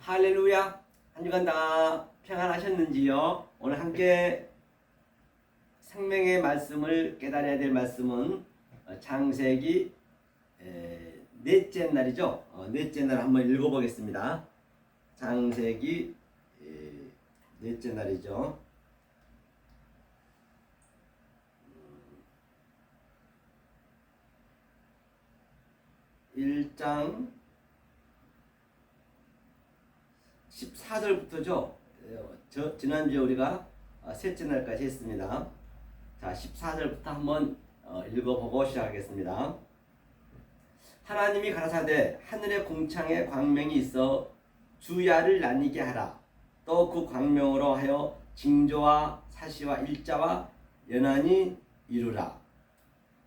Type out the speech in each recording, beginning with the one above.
할렐루야. 한 주간 다 평안하셨는지요? 오늘 함께 생명의 말씀을 깨달아야 될 말씀은 창세기 넷째 날이죠. 넷째 날 한번 읽어보겠습니다. 창세기 넷째 날이죠. 1장 14절부터죠. 지난주에 우리가 셋째 날까지 했습니다. 자, 14절부터 한번 읽어보고 시작하겠습니다. 하나님이 가라사대 하늘의 궁창에 광명이 있어 주야를 나뉘게 하라. 또 그 광명으로 하여 징조와 사시와 일자와 연한이 이루라.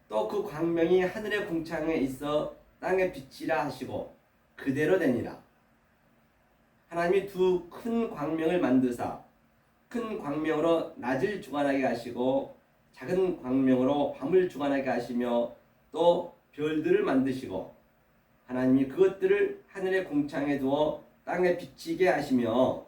또 그 광명이 하늘의 궁창에 있어 땅에 빛이라 하시고 그대로 되니라. 하나님이 두 큰 광명을 만드사 큰 광명으로 낮을 주관하게 하시고 작은 광명으로 밤을 주관하게 하시며 또 별들을 만드시고 하나님이 그것들을 하늘의 궁창에 두어 땅에 비치게 하시며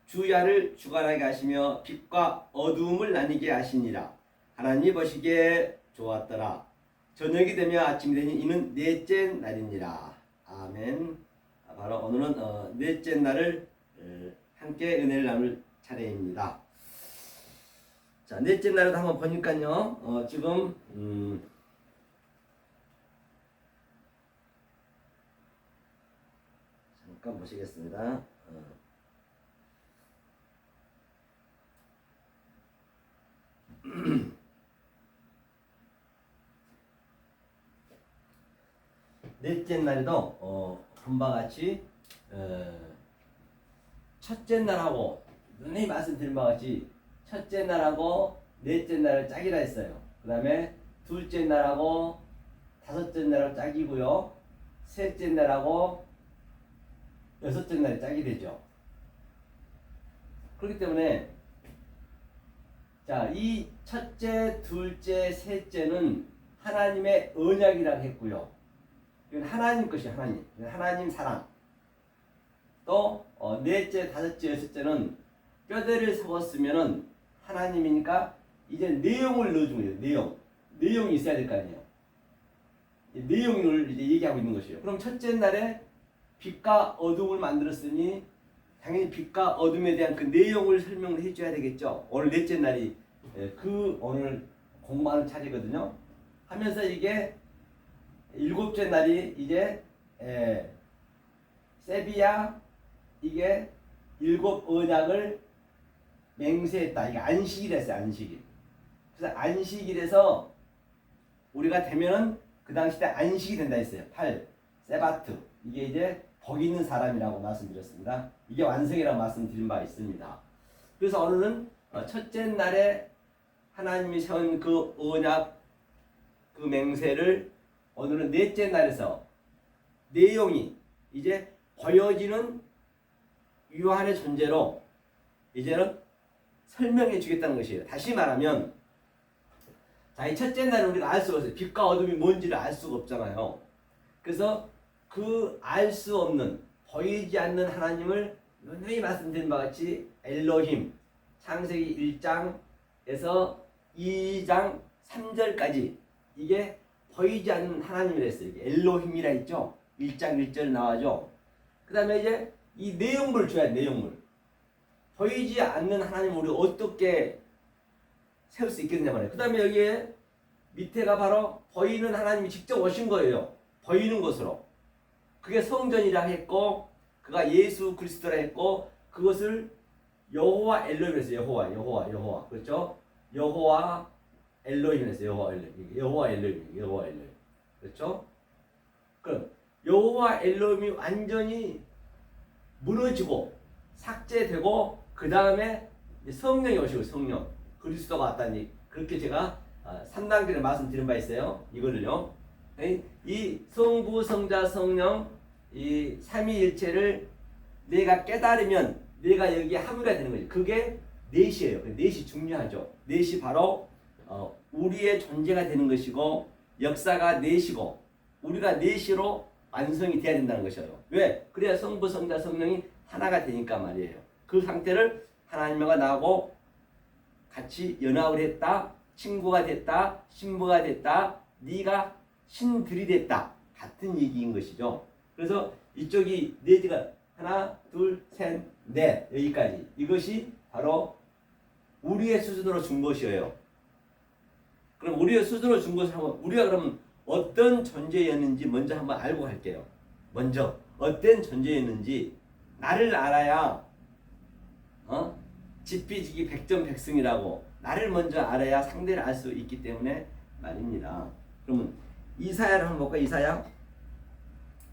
주야를 주관하게 하시며 빛과 어두움을 나뉘게 하시니라. 하나님이 보시기에 좋았더라. 저녁이 되며 아침이 되니 이는 넷째 날이니라. 아멘. 바로 오늘은 넷째 날을 함께 은혜를 나눌 차례입니다. 자, 넷째 날을 한번 보니까요. 지금 잠깐 보시겠습니다. 넷째 날에도 본바 같이 첫째 날하고 눈에 말씀드린 바와 같이 첫째 날하고 넷째 날을 짝이라 했어요. 그 다음에 둘째 날하고 다섯째 날을 짝이고요. 셋째 날하고 여섯째 날이 짝이 되죠. 그렇기 때문에 자, 이 첫째, 둘째, 셋째는 하나님의 언약이라고 했고요. 이건 하나님 것이 하나님. 하나님 사랑. 또 넷째, 다섯째, 여섯째는 뼈대를 섞었으면은 하나님이니까 이제 내용을 넣어준 거예요. 내용이 있어야 될 거 아니에요. 내용을 이제 얘기하고 있는 것이에요. 그럼 첫째 날에 빛과 어둠을 만들었으니 당연히 빛과 어둠에 대한 그 내용을 설명을 해줘야 되겠죠. 오늘 넷째 날이 오늘 공부하는 차례거든요. 하면서 이게 일곱째 날이 이제 세비야 이게 일곱 언약을 맹세했다. 이게 안식일 했어요. 안식일. 그래서 안식일에서 우리가 되면은 그 당시 때 안식이 된다 했어요. 8 세바트 이게 이제 복 있는 사람이라고 말씀드렸습니다. 이게 완성이라고 말씀드린 바 있습니다. 그래서 오늘은 첫째 날에 하나님이 세운 그 언약 그 맹세를 오늘은 넷째 날에서 내용이 이제 보여지는 요한의 존재로 이제는 설명해 주겠다는 것이에요. 다시 말하면 자, 이 첫째 날은 우리가 알 수가 없어요. 빛과 어둠이 뭔지를 알 수가 없잖아요. 그래서 그 알 수 없는 보이지 않는 하나님을 누누이 말씀드린 바와 같이 엘로힘 창세기 1장에서 2장 3절까지 이게 보이지 않는 하나님이라 했어요. 엘로힘이라 했죠. 1장 1절 나와죠. 그 다음에 이제 이 내용물을 줘야 돼. 내용물. 보이지 않는 하나님을 우리가 어떻게 세울 수 있겠느냐 말이에요. 그 다음에 여기에 밑에가 바로 보이는 하나님이 직접 오신 거예요. 보이는 것으로. 그게 성전이라 했고 그가 예수 그리스도라 했고 그것을 여호와 엘로힘 했어요. 여호와 그렇죠? 여호와 엘로힘 했어요. 여호와 엘로힘 그렇죠? 그럼 여호와 엘로힘이 완전히 무너지고 삭제되고 그 다음에 성령이 오시고 성령 그리스도가 왔다니 그렇게 제가 3단계를 말씀드린 바 있어요. 이거를요. 이 성부 성자 성령 이 삼위일체를 내가 깨달으면 내가 여기에 합의가 되는 거죠. 그게 넷이에요. 넷이 중요하죠. 넷이 바로 우리의 존재가 되는 것이고 역사가 넷이고 우리가 넷이로 완성이 돼야 된다는 것이에요. 왜? 그래야 성부, 성자, 성령이 하나가 되니까 말이에요. 그 상태를 하나님과 나하고 같이 연합을 했다, 친구가 됐다, 신부가 됐다, 네가 신들이 됐다, 같은 얘기인 것이죠. 그래서 이쪽이 네지가 하나, 둘, 셋, 넷 여기까지 이것이 바로 우리의 수준으로 준 것이에요. 그럼 우리의 수준으로 준 것을 한번 우리가 그럼 어떤 존재였는지 먼저 한번 알고 갈게요. 먼저 어떤 존재였는지 나를 알아야 지피지기 백전백승이라고 나를 먼저 알아야 상대를 알 수 있기 때문에 말입니다. 그러면 이사야를 한번 볼까요? 이사야.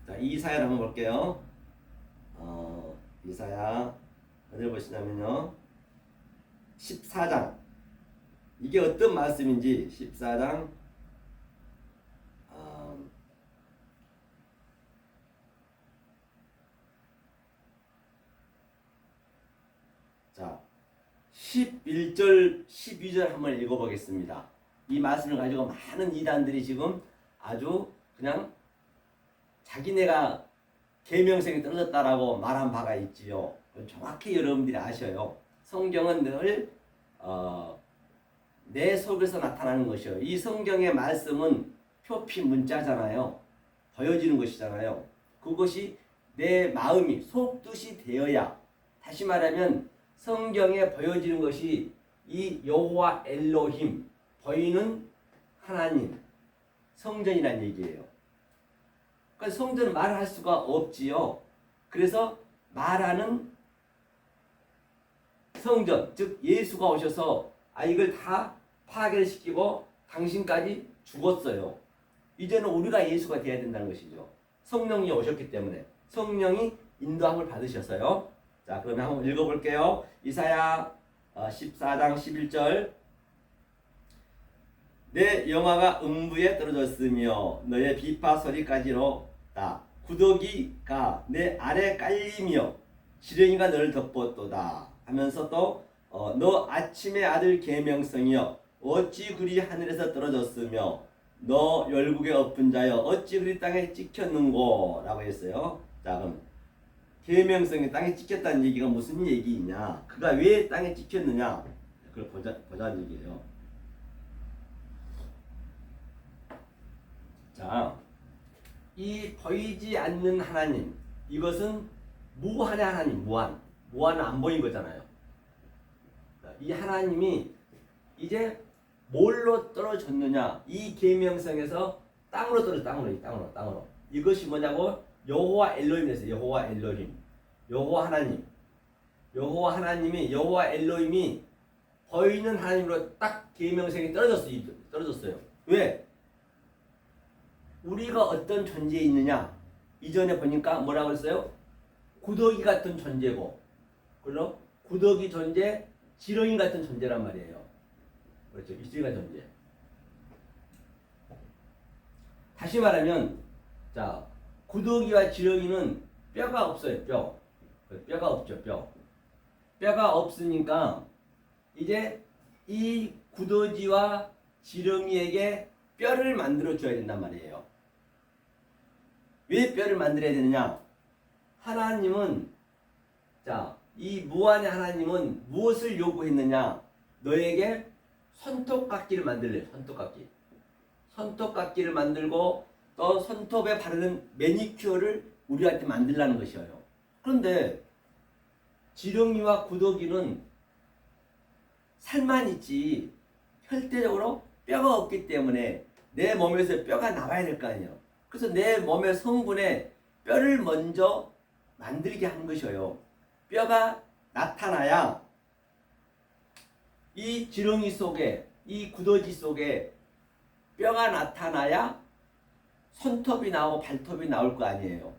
자, 이사야를 한번 볼게요. 이사야 어디를 보시냐면요. 14장. 이게 어떤 말씀인지 14장 자 11절 12절 한번 읽어보겠습니다. 이 말씀을 가지고 많은 이단들이 지금 아주 그냥 자기네가 계명성이 떨어졌다라고 말한 바가 있지요. 정확히 여러분들이 아셔요. 성경은 늘 내 속에서 나타나는 것이요. 이 성경의 말씀은 표피 문자잖아요. 보여지는 것이잖아요. 그것이 내 마음이 속뜻이 되어야, 다시 말하면 성경에 보여지는 것이 이 여호와 엘로힘, 보이는 하나님, 성전이란 얘기예요. 그러니까 성전은 말할 수가 없지요. 그래서 말하는 성전, 즉 예수가 오셔서 이걸 다 파괴를 시키고 당신까지 죽었어요. 이제는 우리가 예수가 되어야 된다는 것이죠. 성령이 오셨기 때문에 성령이 인도함을 받으셨어요. 자, 그러면 한번 읽어볼게요. 이사야 14장 11절. 내 영화가 음부에 떨어졌으며 너의 비파 소리까지로다. 구더기가 내 아래 깔리며 지렁이가 너를 덮었도다 하면서 또 너 아침의 아들 계명성이여 어찌 그리 하늘에서 떨어졌으며 너 열국에 엎은 자여 어찌 그리 땅에 찍혔는고 라고 했어요. 자, 그럼 계명성이 땅에 찍혔다는 얘기가 무슨 얘기이냐, 그가 왜 땅에 찍혔느냐, 그걸 보자는 얘기예요. 자, 이 보이지 않는 하나님, 이것은 무한의 하나님, 무한은 안 보인 거잖아요. 이 하나님이 이제 뭘로 떨어졌느냐, 이 계명성에서 땅으로 떨어져. 땅으로. 이것이 뭐냐고, 여호와 엘로힘에서 여호와 엘로힘, 여호와 하나님, 여호와 엘로힘이 보이는 하나님으로 딱 계명성이 떨어졌어요. 왜? 우리가 어떤 존재에 있느냐, 이전에 보니까 뭐라고 했어요? 구더기 같은 존재고, 그리고 구더기 존재, 지렁이 같은 존재란 말이에요. 그렇죠. 이슬과 존재. 다시 말하면, 자, 구더기와 지렁이는 뼈가 없어요. 뼈가 없죠. 뼈가 없으니까 이제 이 구더기와 지렁이에게 뼈를 만들어 줘야 된단 말이에요. 왜 뼈를 만들어야 되느냐? 하나님은, 자, 이 무한의 하나님은 무엇을 요구했느냐? 너에게 손톱깎이를 만들래요. 손톱깎이를 만들고 또 손톱에 바르는 매니큐어를 우리한테 만들라는 것이에요. 그런데 지렁이와 구더기는 살만 있지 혈대적으로 뼈가 없기 때문에 내 몸에서 뼈가 나와야 될 거 아니에요. 그래서 내 몸의 성분에 뼈를 먼저 만들게 하는 것이에요. 뼈가 나타나야 이 지렁이 속에, 이 구더기 속에 뼈가 나타나야 손톱이 나오고 발톱이 나올 거 아니에요.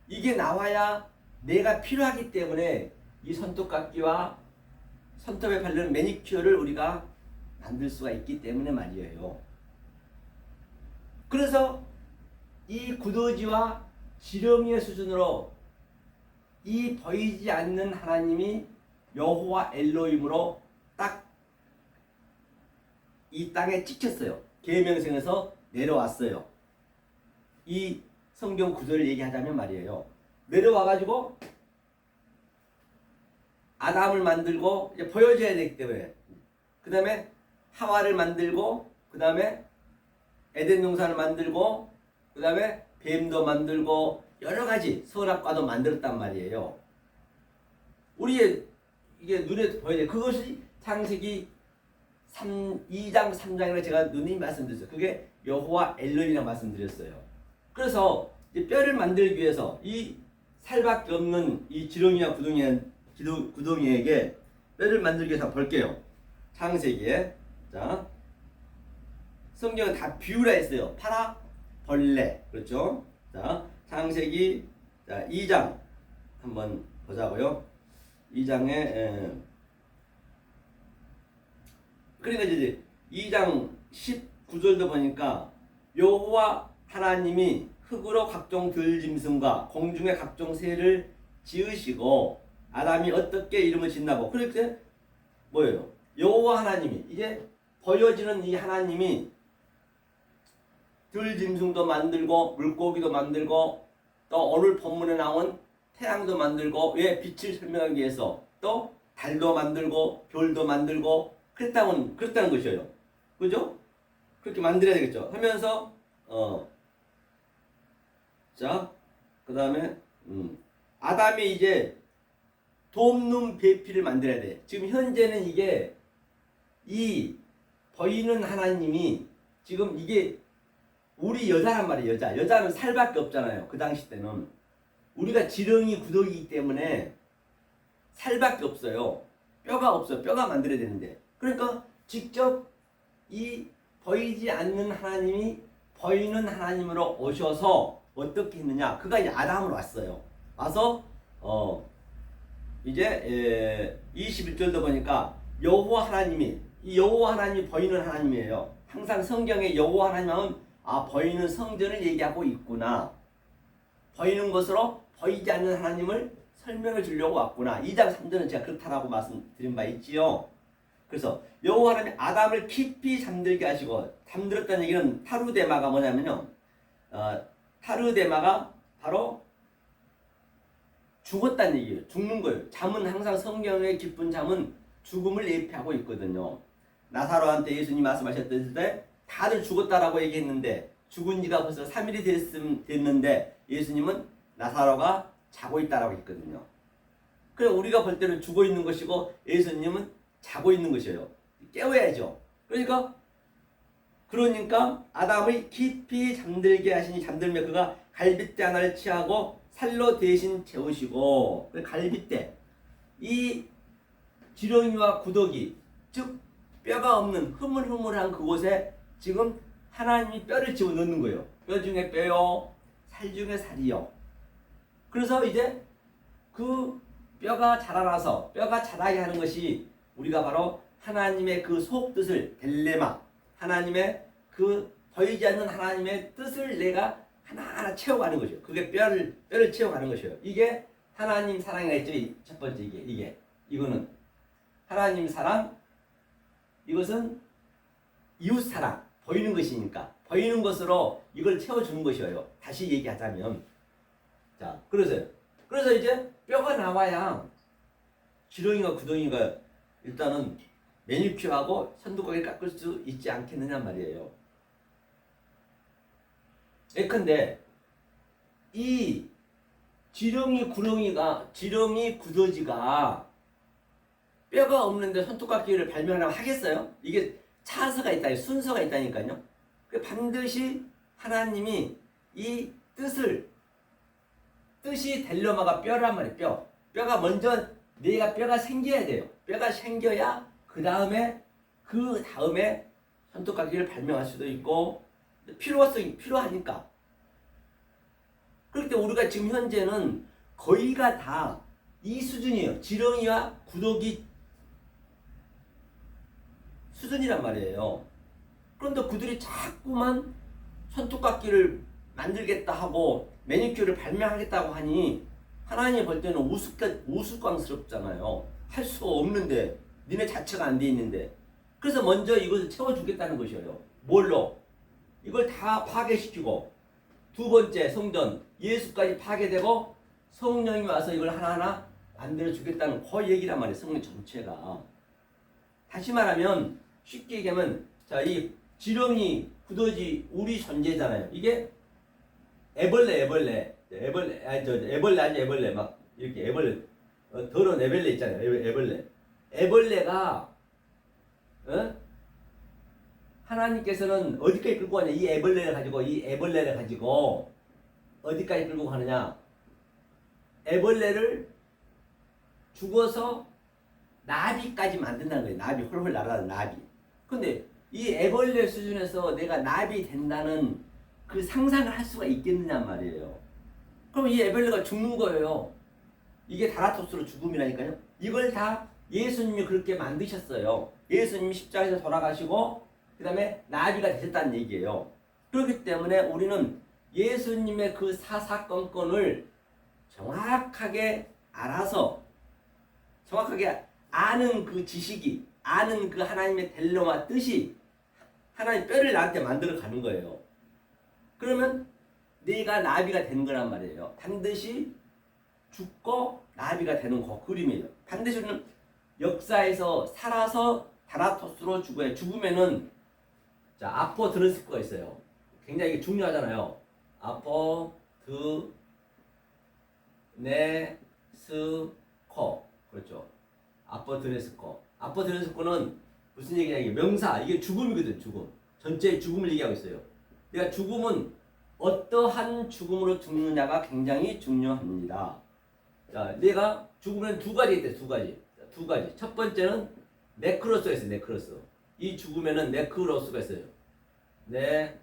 이게 나와야 내가 필요하기 때문에 이 손톱깎이와 손톱에 바르는 매니큐어를 우리가 만들 수가 있기 때문에 말이에요. 그래서 이 구더기와 지렁이의 수준으로 이 보이지 않는 하나님이 여호와 엘로힘으로 딱 이 땅에 찍혔어요. 계명성에서 내려왔어요. 이 성경 구절을 얘기하자면 말이에요. 내려와가지고 아담을 만들고 이제 보여줘야 되기 때문에 그 다음에 하와를 만들고 그 다음에 에덴 동산을 만들고 그 다음에 뱀도 만들고 여러 가지 선악과도 만들었단 말이에요. 우리의 이게 눈에 보여야 돼. 그것이 창세기 2장 3장이라 제가 누님 말씀드렸어요. 그게 여호와 엘론이라고 말씀드렸어요. 그래서 이제 뼈를 만들기 위해서 이 살밖에 없는 이 지렁이와 구덩이에게 뼈를 만들기 위해서 볼게요. 창세기에 자 성경은 다 비유라 했어요. 파라 벌레 그렇죠? 자 창세기 자 2장 한번 보자고요. 2장에 그러니까 이제 2장 19절도 보니까 여호와 하나님이 흙으로 각종 들짐승과 공중의 각종 새를 지으시고 아담이 어떻게 이름을 짓나고 그렇게 뭐예요? 여호와 하나님이 이제 보여지는 이 하나님이 들짐승도 만들고 물고기도 만들고 또 오늘 본문에 나온 태양도 만들고 왜 빛을 설명하기 위해서 또 달도 만들고 별도 만들고 그랬다는 것이에요. 그죠? 그렇게 만들어야 되겠죠. 하면서 자 그 다음에 아담이 이제 돕는 배필을 만들어야 돼. 지금 현재는 이게 이 보이는 하나님이 지금 이게 우리 여자란 말이에요. 여자는 살밖에 없잖아요. 그 당시 때는 우리가 지렁이 구더기이기 때문에 살밖에 없어요. 뼈가 없어요. 뼈가 만들어야 되는데 그러니까 직접 이 보이지 않는 하나님이 보이는 하나님으로 오셔서 어떻게 했느냐? 그가 이제 아담으로 왔어요. 와서 이제 21절도 보니까 여호와 하나님이 이 여호와 하나님이 보이는 하나님이에요. 항상 성경에 여호와 하나님은 보이는 성전을 얘기하고 있구나. 보이는 것으로 보이지 않는 하나님을 설명해 주려고 왔구나. 2장 3절은 제가 그렇다라고 말씀드린 바 있지요. 그래서 여호와 하나님이 아담을 깊이 잠들게 하시고 잠들었다는 얘기는 타루데마가 뭐냐면요. 타르데마가 바로 죽었다는 얘기예요. 죽는 거예요. 잠은 항상 성경의 깊은 잠은 죽음을 예표하고 있거든요. 나사로한테 예수님 말씀하셨을 때 다들 죽었다라고 얘기했는데 죽은 지가 벌써 3일이 됐는데 예수님은 나사로가 자고 있다라고 했거든요. 그래 우리가 볼 때는 죽어 있는 것이고 예수님은 자고 있는 것이에요. 깨워야죠. 그러니까 아담을 깊이 잠들게 하시니 잠들며 그가 갈빗대 하나를 취하고 살로 대신 채우시고 갈빗대 이 지렁이와 구더기 즉 뼈가 없는 흐물흐물한 그곳에 지금 하나님이 뼈를 집어넣는 거예요. 뼈 중에 뼈요 살 중에 살이요. 그래서 이제 그 뼈가 자라나서 뼈가 자라게 하는 것이 우리가 바로 하나님의 그 속뜻을 델레마 하나님의 그 보이지 않는 하나님의 뜻을 내가 하나하나 채워가는 것이요. 그게 뼈를 채워가는 것이요. 이게 하나님 사랑이라 했죠. 첫 번째 이거는 하나님 사랑. 이것은 이웃 사랑. 보이는 것이니까 보이는 것으로 이걸 채워주는 것이에요. 다시 얘기하자면 자 그래서 이제 뼈가 나와야 지렁이가 구덩이가 일단은 매니큐어하고 선두각을 깎을 수 있지 않겠느냐 말이에요. 예컨대 이 지렁이 구더지가 뼈가 없는데 손톱깎이를 발명하려면 하겠어요? 이게 차서가 있다, 순서가 있다니까요. 반드시 하나님이 이 뜻이 델로마가 뼈란 말이에요. 뼈가 먼저 뼈가 생겨야 돼요. 뼈가 생겨야 그 다음에 손톱깎이를 발명할 수도 있고 필요하니까. 그럴 때 우리가 지금 현재는 거의가 다 이 수준이에요. 지렁이와 구더기 수준이란 말이에요. 그런데 그들이 자꾸만 손톱깎이를 만들겠다 하고 매니큐어를 발명하겠다고 하니 하나님이 볼 때는 우스꽝스럽잖아요. 할 수가 없는데 니네 자체가 안 돼 있는데 그래서 먼저 이것을 채워주겠다는 것이에요. 뭘로? 이걸 다 파괴시키고 두 번째 성전 예수까지 파괴되고 성령이 와서 이걸 하나하나 만들어 주겠다는 그 얘기란 말이에요. 성령 전체가. 다시 말하면 쉽게 얘기하면 자, 이 지렁이 구더지 우리 존재잖아요. 이게 애벌레 막 이렇게 애벌레 더러운 애벌레 있잖아요. 애벌레가 하나님께서는 어디까지 끌고 가냐? 이 애벌레를 가지고 어디까지 끌고 가느냐? 애벌레를 죽어서 나비까지 만든다는 거예요. 나비 홀홀 날아가는 나비. 근데 이 애벌레 수준에서 내가 나비 된다는 그 상상을 할 수가 있겠느냐 말이에요. 그럼 이 애벌레가 죽는 거예요. 이게 다라토스로 죽음이라니까요. 이걸 다 예수님이 그렇게 만드셨어요. 예수님이 십자가에서 돌아가시고 그 다음에 나비가 되셨다는 얘기예요. 그렇기 때문에 우리는 예수님의 그 사사건건을 정확하게 알아서 정확하게 아는 그 지식이 아는 그 하나님의 델로마 뜻이 하나님 뼈를 나한테 만들어 가는 거예요. 그러면 내가 나비가 되는 거란 말이에요. 반드시 죽고 나비가 되는 그 그림이에요. 반드시 우리는 역사에서 살아서 다나토스로 죽어요. 죽으면은 자, 아포드로스코가 있어요. 굉장히 이게 중요하잖아요. 아포드네스코. 그렇죠. 아포드네스코는 무슨 얘기냐? 이게 명사. 이게 죽음이거든, 죽음. 전체 죽음을 얘기하고 있어요. 그러니까 죽음은 어떠한 죽음으로 죽느냐가 굉장히 중요합니다. 자, 내가 죽으면 두 가지 있대, 두 가지. 첫 번째는 네크로스가 있어요, 네크로스. 이 죽음에는 네크로스가 있어요. 네크로스.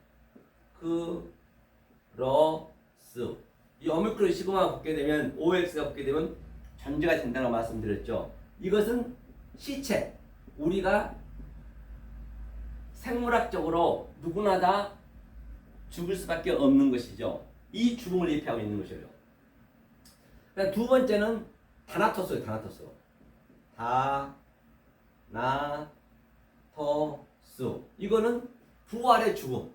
이 오미크론 시그마가 붙게 되면 OX가 붙게 되면 전제가 된다고 말씀드렸죠. 이것은 시체. 우리가 생물학적으로 누구나 다 죽을 수밖에 없는 것이죠. 이 죽음을 예표하고 있는 것이에요. 두 번째는 다나토스예요. 다나토스. 이거는 부활의 죽음.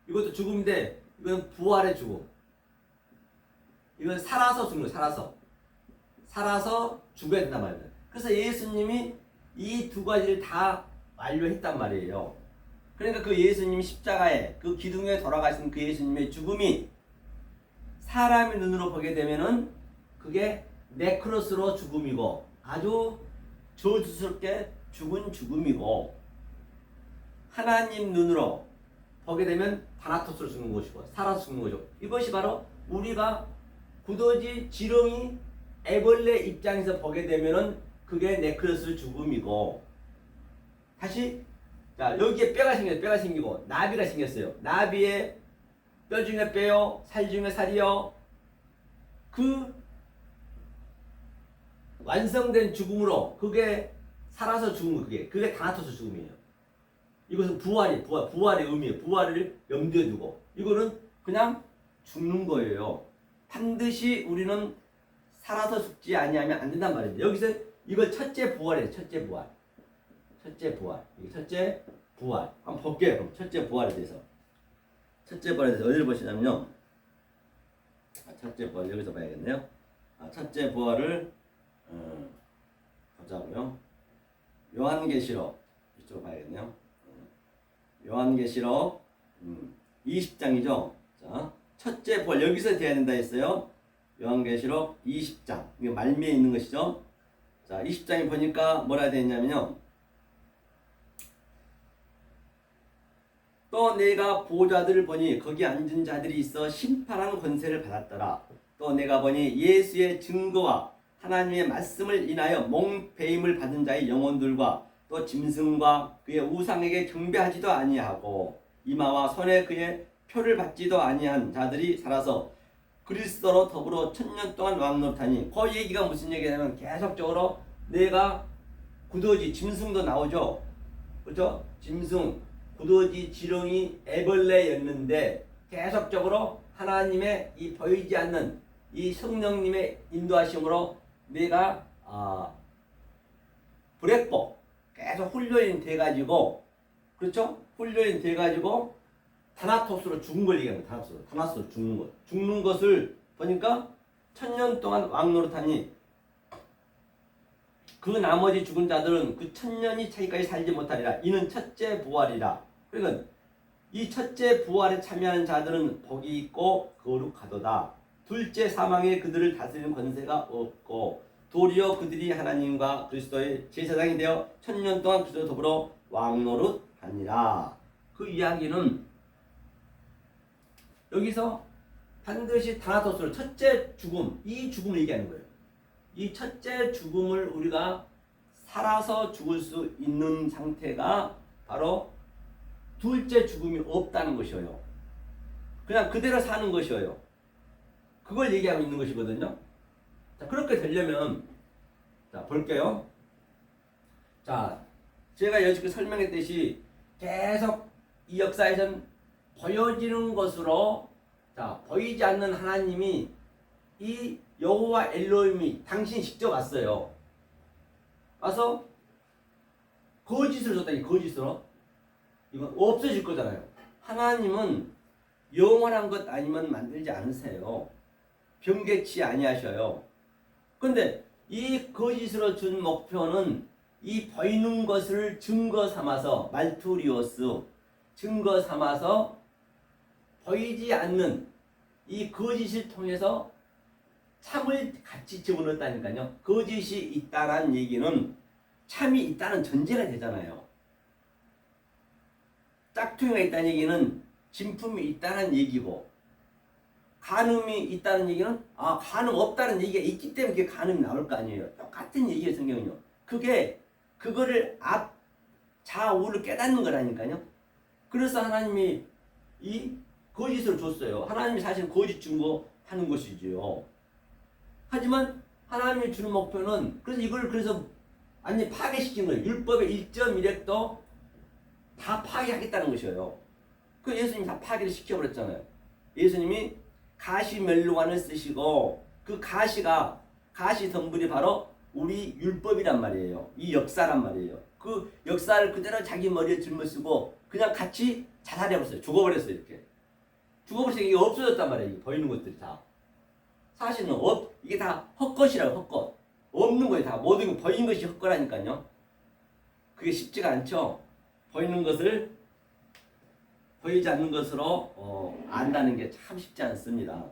이것도 죽음인데 이건 부활의 죽음. 이건 살아서 죽는 거예요. 살아서 죽어야 된단 말이에요. 그래서 예수님이 이 두 가지를 다 완료했단 말이에요. 그러니까 그 예수님이 십자가에 그 기둥에 돌아가신 그 예수님의 죽음이 사람의 눈으로 보게 되면은 그게 네크로스로 죽음이고 아주 저주스럽게 죽은 죽음이고 하나님 눈으로 보게 되면 다나토스로 죽는 것이고 살아서 죽는 것이고 이것이 바로 우리가 구더지 지렁이 애벌레 입장에서 보게 되면은 그게 네크로스 죽음이고 다시 자 여기에 뼈가 생기고 나비가 생겼어요. 나비의 뼈 중에 뼈요, 살 중에 살이요. 그 완성된 죽음으로 그게 살아서 죽은 거 그게 다나토스 죽음이에요. 이것은 부활의 의미예요. 부활을 염두에 두고 이거는 그냥 죽는 거예요. 반드시 우리는 살아서 죽지 아니하면 안 된단 말이죠. 여기서 이걸 첫째 부활이에요. 첫째 부활. 이게 첫째 부활. 한번 볼게요. 그럼 첫째 부활에 대해서. 첫째 부활에 대해서 어디를 보시냐면요. 첫째 부활 여기서 봐야겠네요. 첫째 부활을 보자고요. 요한계시록 이쪽으로 봐야겠네요. 요한계시록 20장이죠. 자, 첫째 부활 여기서 돼야 된다 했어요. 요한계시록 20장. 이게 말미에 있는 것이죠. 자, 20장에 보니까 뭐라 되어 있냐면요. 또 내가 보좌들을 보니 거기 앉은 자들이 있어 심판하는 권세를 받았더라. 또 내가 보니 예수의 증거와 하나님의 말씀을 인하여 몽배임을 받은 자의 영혼들과 또 짐승과 그의 우상에게 경배하지도 아니하고 이마와 손에 그의 표를 받지도 아니한 자들이 살아서 그리스도로 더불어 1000년 동안 왕노릇하니 그 얘기가 무슨 얘기냐면 계속적으로 내가 구더지 짐승도 나오죠. 그렇죠? 짐승, 구더지, 지렁이, 애벌레였는데 계속적으로 하나님의 이 보이지 않는 이 성령님의 인도하심으로 내가 브레포 계속 훈련이 돼가지고 그렇죠? 훈련이 돼가지고 다나토스로 죽은 걸 얘기하는 거야. 다나토스로 죽는 것. 죽는 것을 보니까 1000년 동안 왕노릇하니 그 나머지 죽은 자들은 그 1000년이 차기까지 살지 못하리라. 이는 첫째 부활이라. 그러니까 이 첫째 부활에 참여하는 자들은 복이 있고 거룩하도다. 둘째 사망에 그들을 다스리는 권세가 없고 도리어 그들이 하나님과 그리스도의 제사장이 되어 1000년 동안 그리스도와 더불어 왕노릇하니라. 그 이야기는 여기서 반드시 다나토스로 첫째 죽음, 이 죽음을 얘기하는 거예요. 이 첫째 죽음을 우리가 살아서 죽을 수 있는 상태가 바로 둘째 죽음이 없다는 것이에요. 그냥 그대로 사는 것이에요. 그걸 얘기하고 있는 것이거든요. 자, 그렇게 되려면 자, 볼게요. 자, 제가 여지껏 설명했듯이 계속 이 역사에선 보여지는 것으로 자, 보이지 않는 하나님이 이 여호와 엘로힘이 당신이 직접 왔어요. 와서 거짓을 줬다니 거짓으로. 이건 없어질 거잖아요. 하나님은 영원한 것 아니면 만들지 않으세요. 변개치 아니하셔요. 그런데 이 거짓으로 준 목표는 이 보이는 것을 증거 삼아서 말투리오스 증거 삼아서 보이지 않는 이 거짓을 통해서 참을 같이 집어넣었다니까요. 거짓이 있다는 얘기는 참이 있다는 전제가 되잖아요. 짝퉁이가 있다는 얘기는 진품이 있다는 얘기고 간음이 있다는 얘기는 간음 없다는 얘기가 있기 때문에 그게 간음이 나올 거 아니에요. 똑같은 얘기예요, 성경은요. 그거를 좌우를 깨닫는 거라니까요. 그래서 하나님이 이 거짓을 줬어요. 하나님이 사실 거짓 증거하는 것이지요. 하지만 하나님이 주는 목표는 그래서 완전히 파괴시킨 거예요. 율법의 1.1획도 다 파괴하겠다는 것이에요. 그 예수님이 다 파괴를 시켜버렸잖아요. 예수님이 가시면류관을 쓰시고 그 가시 덤불이 바로 우리 율법이란 말이에요. 이 역사란 말이에요. 그 역사를 그대로 자기 머리에 짊어지고 그냥 같이 자살해버렸어요. 죽어버렸어요. 이렇게 죽어버렸어요. 이게 없어졌단 말이에요. 보이는 것들이 다 사실은 이게 다 헛것이라고. 헛것 없는 거예요. 다 모든 거 보이는 것이 헛거라니까요. 그게 쉽지가 않죠. 보이는 것을 보이지 않는 것으로 안다는 게 참 쉽지 않습니다.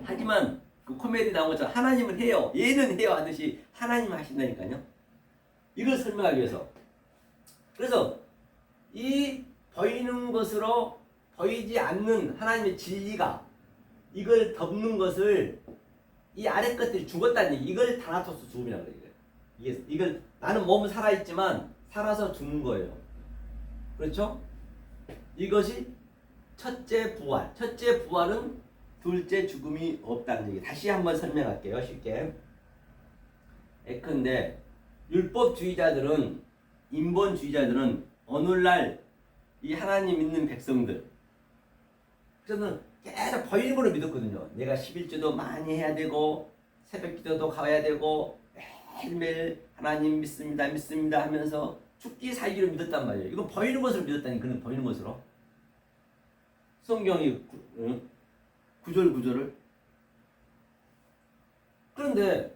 하지만 그 코미디 나온 것처럼 하나님은 해요. 얘는 해요 하듯이 하나님 하신다니까요. 이걸 설명하기 위해서. 그래서 이 보이는 것으로 보이지 않는 하나님의 진리가 이걸 덮는 것을 이 아래 것들이 죽었다는 얘기. 이걸 다나토스 죽음이라고 그래요. 이걸 나는 몸은 살아있지만 살아서 죽는 거예요. 그렇죠? 이것이 첫째 부활. 첫째 부활은 둘째 죽음이 없다는 얘기. 다시 한번 설명할게요. 쉽게. 예컨대 율법주의자들은 인본주의자들은 오늘날 이 하나님 믿는 백성들 저는 계속 보이는 걸로 믿었거든요. 내가 11조도 많이 해야 되고 새벽기도도 가야 되고 매일매일 하나님 믿습니다 하면서 죽기 살기로 믿었단 말이에요. 이거 보이는 것으로 믿었다니. 그는 보이는 것으로 성경이 구절을 그런데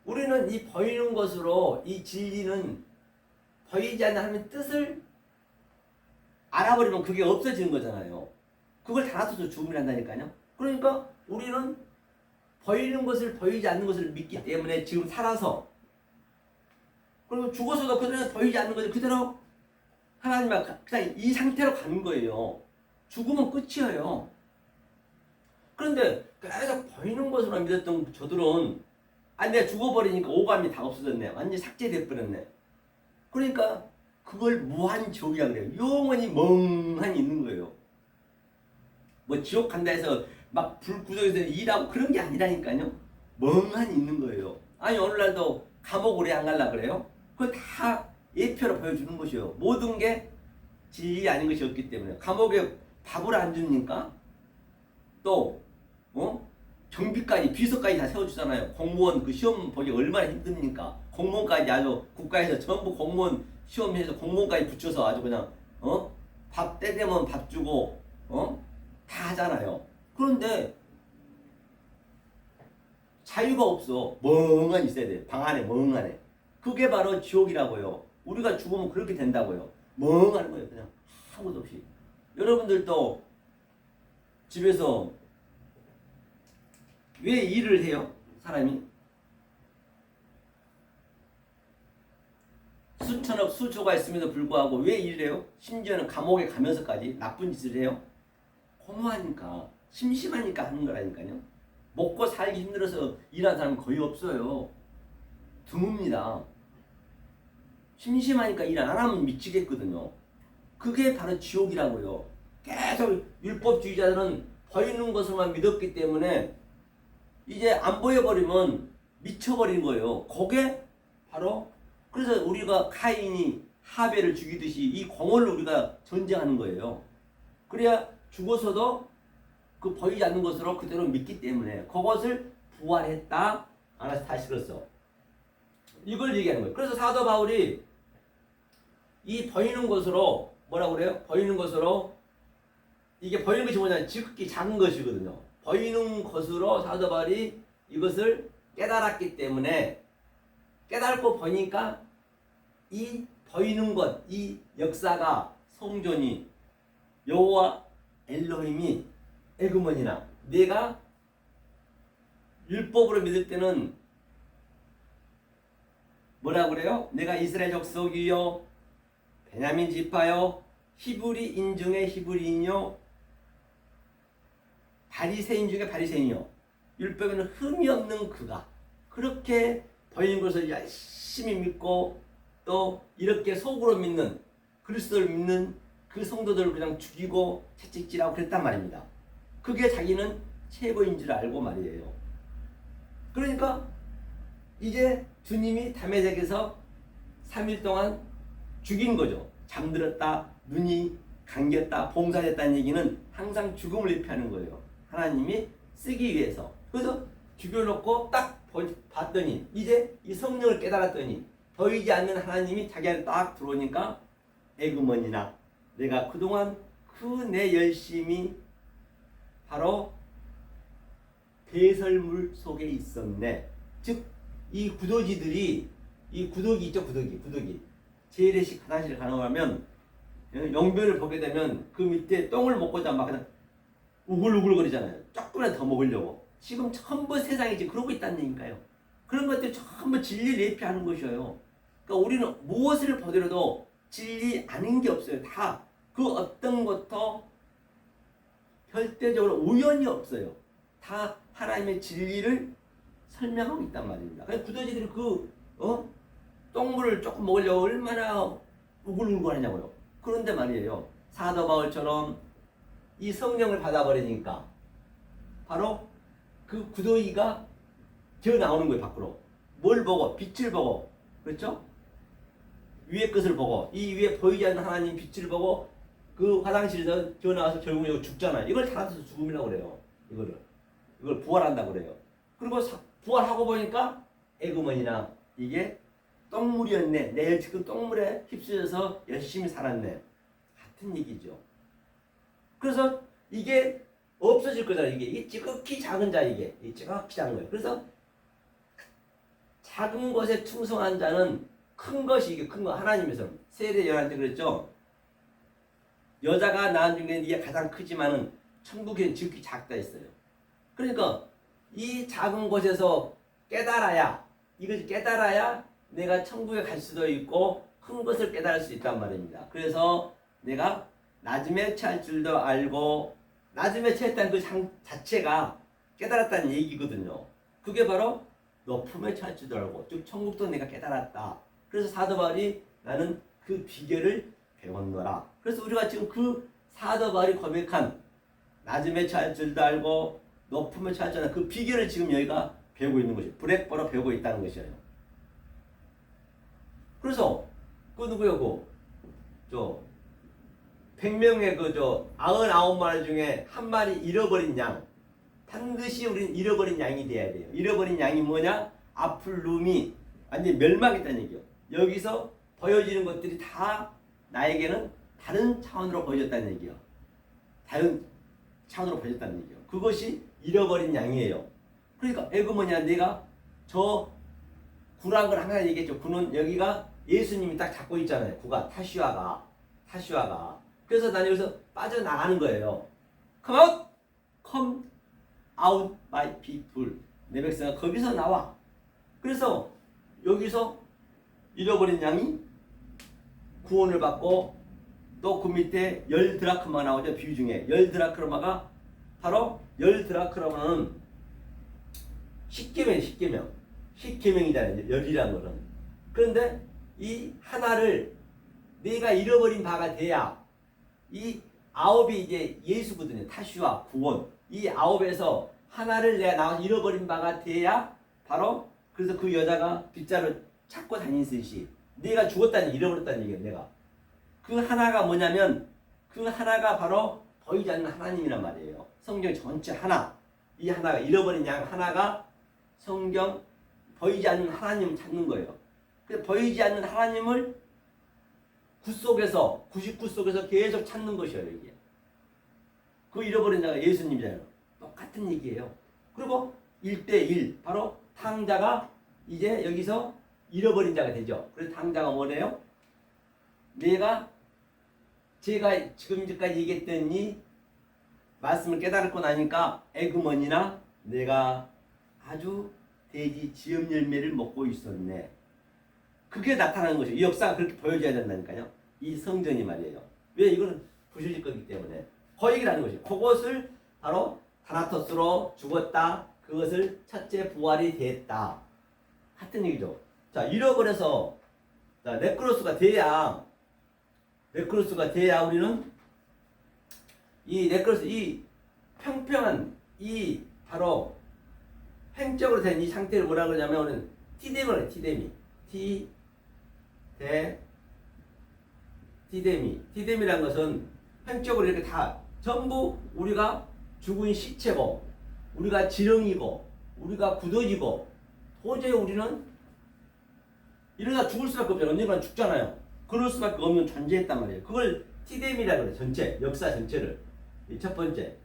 우리는 이 보이는 것으로 이 진리는 보이지 않는 하나님의 뜻을 알아버리면 그게 없어지는 거잖아요. 그걸 다나토스 죽음이라 한다니까요. 그러니까 우리는 보이는 것을 보이지 않는 것을 믿기 때문에 지금 살아서 그리고 죽어서도 그대로 보이지 않는 것을 그대로 하나님과 그냥 이 상태로 가는 거예요. 죽으면 끝이에요. 그런데 계속 보이는 것으로 믿었던 저들은 내가 죽어버리니까 오감이 다 없어졌네. 완전히 삭제돼 버렸네. 그러니까 그걸 무한지옥이라 그래요. 영원히 멍하니 있는 거예요. 뭐 지옥 간다 해서 막 불구덩이에서 일하고 그런 게 아니라니까요. 멍하니 있는 거예요. 아니 오늘날도 감옥 오래 안 갈라 그래요? 그거 다 예표로 보여주는 것이에요. 모든 게 진리 아닌 것이 없기 때문에. 감옥에 밥을 안 주니까 또 정비까지 비서까지 다 세워주잖아요. 공무원 그 시험 보기 얼마나 힘듭니까? 공무원까지 아주 국가에서 전부 공무원 시험에서 공무원까지 붙여서 아주 그냥 밥 때 되면 밥 주고 다 하잖아요. 그런데 자유가 없어. 멍하니 있어야 돼. 방 안에 멍하네. 그게 바로 지옥이라고요. 우리가 죽으면 그렇게 된다고요. 멍하는 거예요. 그냥 아무것도 없이. 여러분들도 집에서 왜 일을 해요? 사람이 수천억 수조가 있음에도 불구하고 왜 일을 해요? 심지어는 감옥에 가면서까지 나쁜 짓을 해요? 허무하니까, 심심하니까 하는 거라니까요. 먹고 살기 힘들어서 일하는 사람은 거의 없어요. 드뭅니다. 심심하니까 일 안 하면 미치겠거든요. 그게 바로 지옥이라고요. 계속 율법주의자들은 보이는 것을만 믿었기 때문에 이제 안 보여버리면 미쳐버린 거예요. 그게 바로, 그래서 우리가 카인이 하벨을 죽이듯이 이 공을 우리가 전쟁하는 거예요. 그래야 죽어서도 그 보이지 않는 것으로 그대로 믿기 때문에 그것을 부활했다. 알아서 다시 그랬어. 이걸 얘기하는 거예요. 그래서 사도 바울이 이 보이는 것으로 뭐라고 그래요? 보이는 것으로, 이게 보이는 것이 뭐냐면 지극히 작은 것이거든요. 보이는 것으로 사도 바울이 이것을 깨달았기 때문에, 깨달고 보니까 이 보이는 것, 이 역사가, 성전이, 여호와 엘로힘이 에그먼이나, 내가 율법으로 믿을 때는 뭐라고 그래요? 내가 이스라엘 족속이요, 베냐민 지파요, 히브리 인중의 히브리인요, 바리새인 중에 바리새인이요, 율법에는 흠이 없는 그가, 그렇게 보이는 것을 열심히 믿고 또 이렇게 속으로 믿는, 그리스도를 믿는 그 성도들을 그냥 죽이고 채찍질하고 그랬단 말입니다. 그게 자기는 최고인 줄 알고 말이에요. 그러니까 이제 주님이 담에색에서 3일 동안 죽인 거죠. 잠들었다, 눈이 감겼다, 봉사했다는 얘기는 항상 죽음을 예표하는 거예요. 하나님이 쓰기 위해서. 그래서 죽여놓고 딱 봤더니, 이제 이 성령을 깨달았더니 보이지 않는 하나님이 자기 안에 딱 들어오니까, 에그먼이나, 내가 그동안 그 내 열심이 바로 배설물 속에 있었네. 즉, 이 구더기들이, 이 구더기 있죠, 구더기. 재래식 화장실 가능하면 용변을 보게 되면 그 밑에 똥을 먹고자 막 그냥 우글우글거리잖아요. 조금이라도 더 먹으려고. 지금 전부 세상에 지금 그러고 있다는 얘기니까요. 그런 것들이 전부 진리를 예표하는 것이에요. 그러니까 우리는 무엇을 보더라도 진리 아닌 게 없어요. 다 그 어떤 것도 절대적으로 우연이 없어요. 다 하나님의 진리를 설명하고 있단 말입니다. 그래서 구더기들이 똥물을 조금 먹으려고 얼마나 우글우글 하냐고요. 그런데 말이에요. 사도 바울처럼 이 성령을 받아버리니까 바로 그 구더기가 튀어나오는 거예요, 밖으로. 뭘 보고? 빛을 보고. 그렇죠? 위의 것을 보고, 이 위에 보이지 않는 하나님 빛을 보고 그 화장실에서 튀어나와서 결국 이거 죽잖아요. 이걸 달아서 죽음이라고 그래요. 이걸 부활한다고 그래요. 그리고 부활하고 보니까 에그먼이나, 이게 똥물이었네. 내 지금 똥물에 휩쓸려서 열심히 살았네. 같은 얘기죠. 그래서 이게 없어질 거잖아요. 이게 지극히 작은 자, 이게 지극히 작은 거예요. 그래서 작은 것에 충성한 자는 큰 것이, 이게 큰 거, 하나님에서 세례 요한한테 그랬죠. 여자가 낳은 중에 이게 가장 크지만은 천국에는 지극히 작다 했어요. 그러니까 이 작은 곳에서 깨달아야, 이것을 깨달아야 내가 천국에 갈 수도 있고 큰 것을 깨달을 수 있단 말입니다. 그래서 내가 낮음에 처할 줄도 알고, 낮음에 처했다는 그 자체가 깨달았다는 얘기거든요. 그게 바로 높음에 처할 줄도 알고, 즉 천국도 내가 깨달았다. 그래서 사도 바울이 나는 그 비결을 배웠노라. 그래서 우리가 지금 그 사도 바울이 고백한 낮음에 처할 줄도 알고 높음에 처할 줄도 알고 그 비결을 지금 여기가 배우고 있는 것이에요. 브렉버로 배우고 있다는 것이에요. 그래서 그 누구요? 100명의 99마리 중에 한 마리 잃어버린 양, 반드시 우리는 잃어버린 양이 돼야 돼요. 잃어버린 양이 뭐냐? 앞을 놈이 완전히 멸망했다는 얘기요. 여기서 보여지는 것들이 다 나에게는 다른 차원으로 보여졌다는 얘기예요. 다른 차원으로 보여졌다는 얘기예요. 그것이 잃어버린 양이에요. 그러니까 에그머니야, 내가 저 구란 걸 항상 얘기했죠. 구는 여기가 예수님이 딱 잡고 있잖아요. 구가 타슈아가. 그래서 난 여기서 빠져나가는 거예요. Come out, come out, my people. 내 백성아 거기서 나와. 그래서 여기서 잃어버린 양이 구원을 받고 또 그 밑에 10드라크마가 나오죠. 비유 중에 10드라크마가 바로 10드라크마는 10계명이잖아요. 열이라는 거는. 그런데 이 하나를 내가 잃어버린 바가 돼야 이 9이 이제 예수거든요. 타슈와 구원. 이 9에서 하나를 내가 나와서 잃어버린 바가 돼야 바로 그래서 그 여자가 빗자루 찾고 다니듯이 내가 죽었다니 잃어버렸다는 얘기예요. 내가 그 하나가 뭐냐면 그 하나가 바로 보이지 않는 하나님이란 말이에요. 성경 전체 하나. 이 하나가 잃어버린 양 하나가 성경 보이지 않는 하나님을 찾는 거예요. 그래서 보이지 않는 하나님을 99 속에서 계속 찾는 것이에요. 이게. 그 잃어버린 자가 예수님이잖아요. 똑같은 얘기예요. 그리고 1대1 바로 탕자가 이제 여기서 잃어버린 자가 되죠. 그래서 탕자가 뭐래요? 제가 지금까지 얘기했던 이 말씀을 깨달고 나니까 에그머니나 내가 아주 돼지 지음 열매를 먹고 있었네. 그게 나타나는 것이에요. 이 역사가 그렇게 보여줘야 된다니까요. 이 성전이 말이에요. 왜? 이거는 부셔질 거기 때문에. 그 얘기를 하는 것이에요. 그것을 바로 타나토스로 죽었다. 그것을 첫째 부활이 됐다. 같은 얘기죠. 자, 잃어버려서 자, 네크로스가 돼야 우리는 이 네크로스, 이 평평한 이 바로 횡적으로 된 이 상태를 뭐라 그러냐면 티데미라고 해요. 티데미라는 것은 횡적으로 이렇게 다 전부 우리가 죽은 시체고 우리가 지렁이고 우리가 굳어지고 도저히 우리는 이러다 죽을 수밖에 없잖아요. 언젠가 죽잖아요. 그럴 수밖에 없는 존재했단 말이에요. 그걸 티데미라고 그래요. 전체 역사 전체를. 이 첫 번째.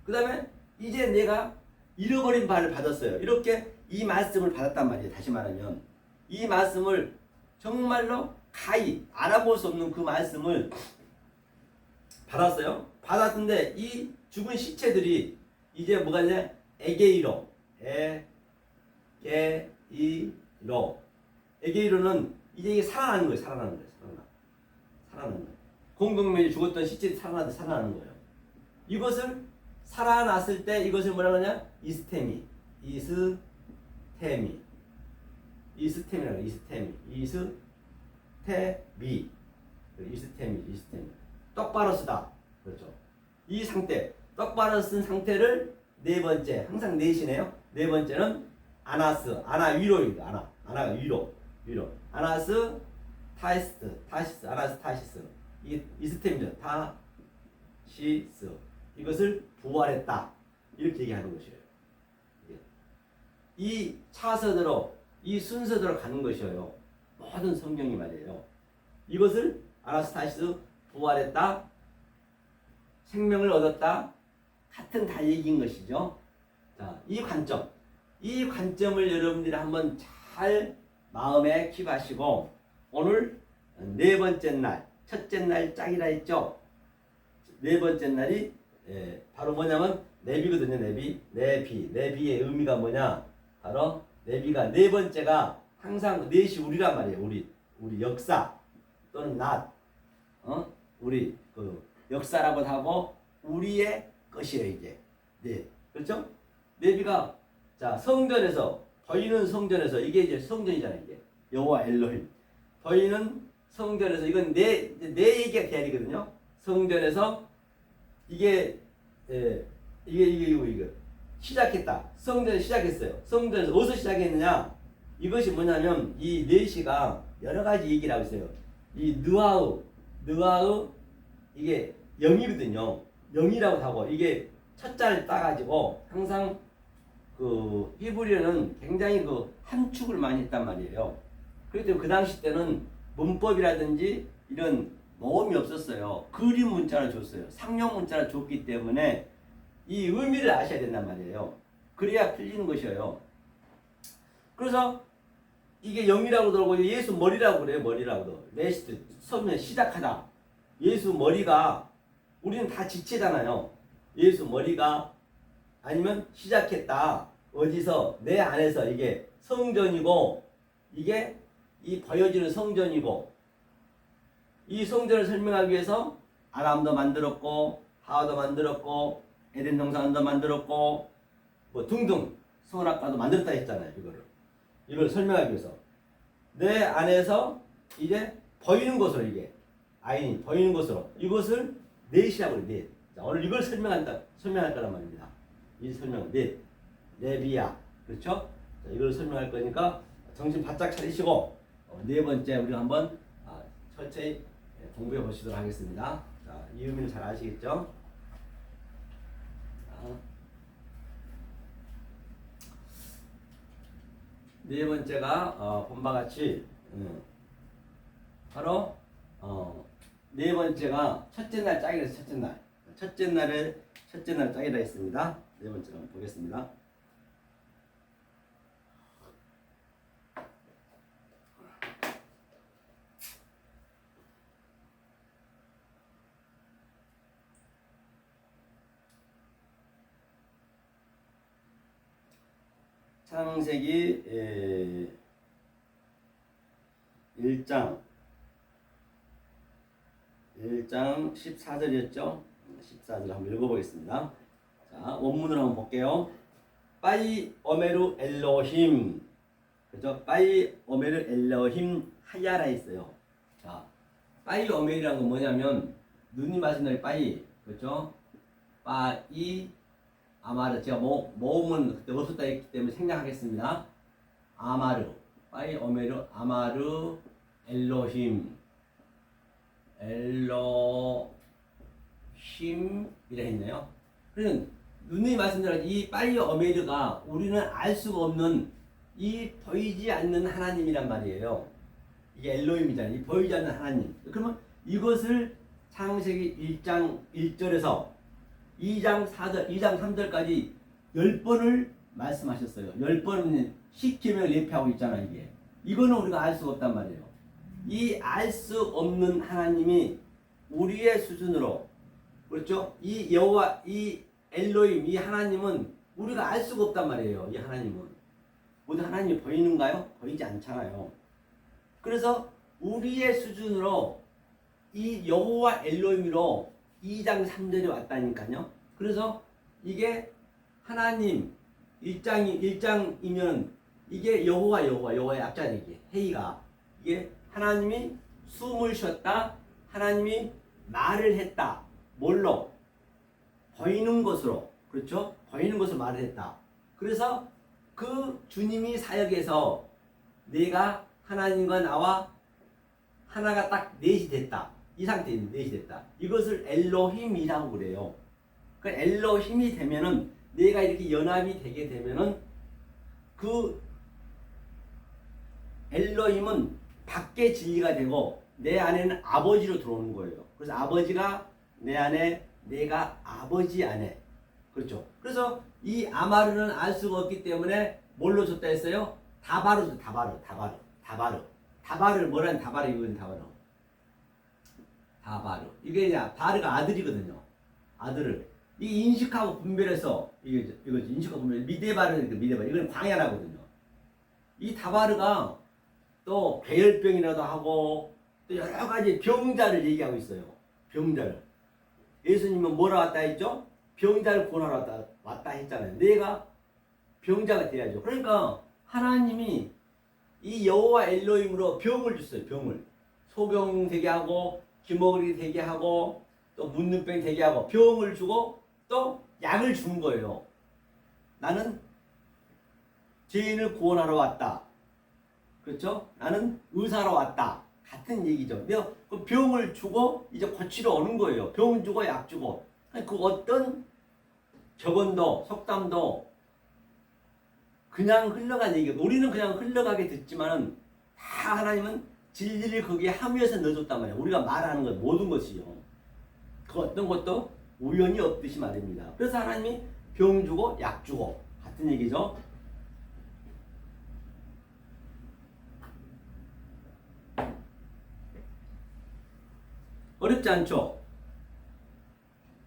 그 다음에 이제 내가 잃어버린 바를 받았어요. 이렇게 이 말씀을 받았단 말이에요. 다시 말하면 이 말씀을 정말로 가히 알아볼 수 없는 그 말씀을 받았어요. 받았는데 이 죽은 시체들이 이제 뭐가 있냐? 에게이로는 이제 이게 살아나는 거예요. 살아나는 거예요. 공동묘지 죽었던 시체들이 살아나는 거예요. 이것을 살아났을 때 이것을 뭐라 그러냐? 이스테미. 똑바로 쓰다. 그렇죠. 이 상태, 똑바로 쓴 상태를 네 번째, 항상 넷이네요. 네 번째는 아나스, 아나 위로입니다. 아나가 위로. 아나스 타시스, 아나스 타시스. 이게 이스템이죠. 타시스. 이것을 부활했다. 이렇게 얘기하는 것이에요. 이 차서대로, 이 순서대로 가는 것이에요. 모든 성경이 말이에요. 이것을 아나스 타시스 부활했다. 생명을 얻었다. 같은 다 얘기인 것이죠. 자, 이 관점을 여러분들이 한번 잘 마음에 킵하시고 오늘 네 번째 날, 첫째 날 짝이라 했죠. 네 번째 날이 바로 뭐냐면 내비거든요. 내비의 의미가 뭐냐? 바로 내비가 네 번째가 항상 넷이 우리란 말이에요. 우리 역사 또는 우리 그 역사라고 하고 우리의 것이에요. 이제 네, 그렇죠? 내비가 자 성전에서 보이는 성전에서 이게 이제 성전이잖아요. 이게 여호와 엘로힘 보이는 성전에서 이건 내 얘기가 돼야 되거든요. 성전에서 이게 시작했다. 성전에 시작했어요. 성전에서 어디서 시작했느냐? 이것이 뭐냐면 이 네시가 여러 가지 얘기를 하고 있어요. 이 느아우 이게 0이거든요. 0이라고 하고 이게 첫 자를 따가지고 항상 그 히브리어는 굉장히 그 함축을 많이 했단 말이에요. 그렇기 때문에 그 당시 때는 문법이라든지 이런 모음이 없었어요. 그림 문자를 줬어요. 상용 문자를 줬기 때문에 이 의미를 아셔야 된단 말이에요. 그래야 풀리는 것이에요. 그래서 이게 영이라고 들고 예수 머리라고 그래요. 머리라고도. 레시트 서면 시작하다. 예수 머리가 우리는 다 지체잖아요. 예수 머리가 아니면 시작했다. 어디서 내 안에서 이게 성전이고 이게 이 보여지는 성전이고 이 성전을 설명하기 위해서 아담도 만들었고 하와도 만들었고 에덴 동산도 만들었고 뭐 등등 선악과도 만들었다 했잖아요. 이걸 설명하기 위해서 내 안에서 이제 보이는 것으로 이게 아인이 보이는 것으로 이것을 넷이라고 해요. 넷. 자, 오늘 이걸 설명할 거란 말입니다. 이 설명은 넷, 레비야, 그렇죠? 자, 이걸 설명할 거니까 정신 바짝 차리시고 네 번째 우리가 한번 천천히 공부해 보시도록 하겠습니다. 자, 이 의미는 잘 아시겠죠? 네 번째가 본바 같이 바로 네 번째가 첫째 날 짝이라 해서 첫째 날 짝이라 했습니다. 네 번째로 한번 보겠습니다. 창세기 1장 14절이었죠? 14절 한번 읽어보겠습니다. 자, 원문으로 한번 볼게요. 빠이 오메르 엘로힘, 그죠? 빠이 오메르 엘로힘 하야라 있어요. 자, 빠이 오메르라는 건 뭐냐면 눈이 맞은 날 빠이, 그죠? 빠이 아마르, 제가 모음은 그때 없었다 했기 때문에 생략하겠습니다. 아마르, 빠이 오메르 아마르 엘로힘 이라 했네요. 그러면 누누이 말씀드린 이 빠이 오메르가 우리는 알 수가 없는 이 보이지 않는 하나님이란 말이에요. 이게 엘로힘이잖아요. 이 보이지 않는 하나님. 그러면 이것을 창세기 1장 1절에서 2장 4절, 2장 3절까지 10번을 말씀하셨어요. 10번은 시키면 예표하고 있잖아요, 이게. 이거는 우리가 알 수가 없단 말이에요. 이 알 수 없는 하나님이 우리의 수준으로, 그렇죠? 이 여호와, 이 엘로힘, 이 하나님은 우리가 알 수가 없단 말이에요. 이 하나님은. 모두 하나님이 보이는가요? 보이지 않잖아요. 그래서 우리의 수준으로 이 여호와 엘로힘으로 2장 3절에 왔다니까요. 그래서 이게 하나님 1장이면 이게 여호와의 약자는 이게 헤이가 이게 하나님이 숨을 쉬었다. 하나님이 말을 했다. 뭘로? 보이는 것으로. 그렇죠? 보이는 것으로 말을 했다. 그래서 그 주님이 사역에서 내가 하나님과 나와 하나가 딱 넷이 됐다. 이 상태에 넷이 됐다. 이것을 엘로힘이라고 그래요. 그 엘로힘이 되면은 내가 이렇게 연합이 되게 되면은 그 엘로힘은 밖에 진리가 되고 내 안에는 아버지로 들어오는 거예요. 그래서 아버지가 내 안에, 내가 아버지 안에. 그렇죠. 그래서 이 아마르는 알 수가 없기 때문에 뭘로 줬다 했어요? 다바르. 다바르를 뭐라는 다바르 이건 다바르. 이게 이제 바르가 아들이거든요. 아들을 이 인식하고 분별해서 이거 인식하고 분별 미데바르는 미데바 이건 광야라거든요. 이 다바르가 또 괴혈병이라도 하고 또 여러 가지 병자를 얘기하고 있어요. 병자를. 예수님은 뭐라 왔다 했죠? 병자를 구원하러 왔다 했잖아요. 내가 병자가 돼야죠. 그러니까 하나님이 이 여호와 엘로힘으로 병을 줬어요. 병을. 소병 되게 하고 기머리 되게 하고 또 문둥병 되게 하고 병을 주고 또 약을 준 거예요. 나는 죄인을 구원하러 왔다. 그렇죠? 나는 의사로 왔다. 같은 얘기죠. 내가 그 병을 주고 이제 고치러 오는 거예요. 병 주고 약 주고. 그 어떤 격언도 속담도 그냥 흘러간 얘기예요. 우리는 그냥 흘러가게 듣지만은 다 하나님은 진리를 거기에 함유해서 넣어줬단 말이에요. 우리가 말하는 것 모든 것이요. 그 어떤 것도 우연이 없듯이 말입니다. 그래서 하나님이 병 주고 약 주고 같은 얘기죠. 어렵지 않죠?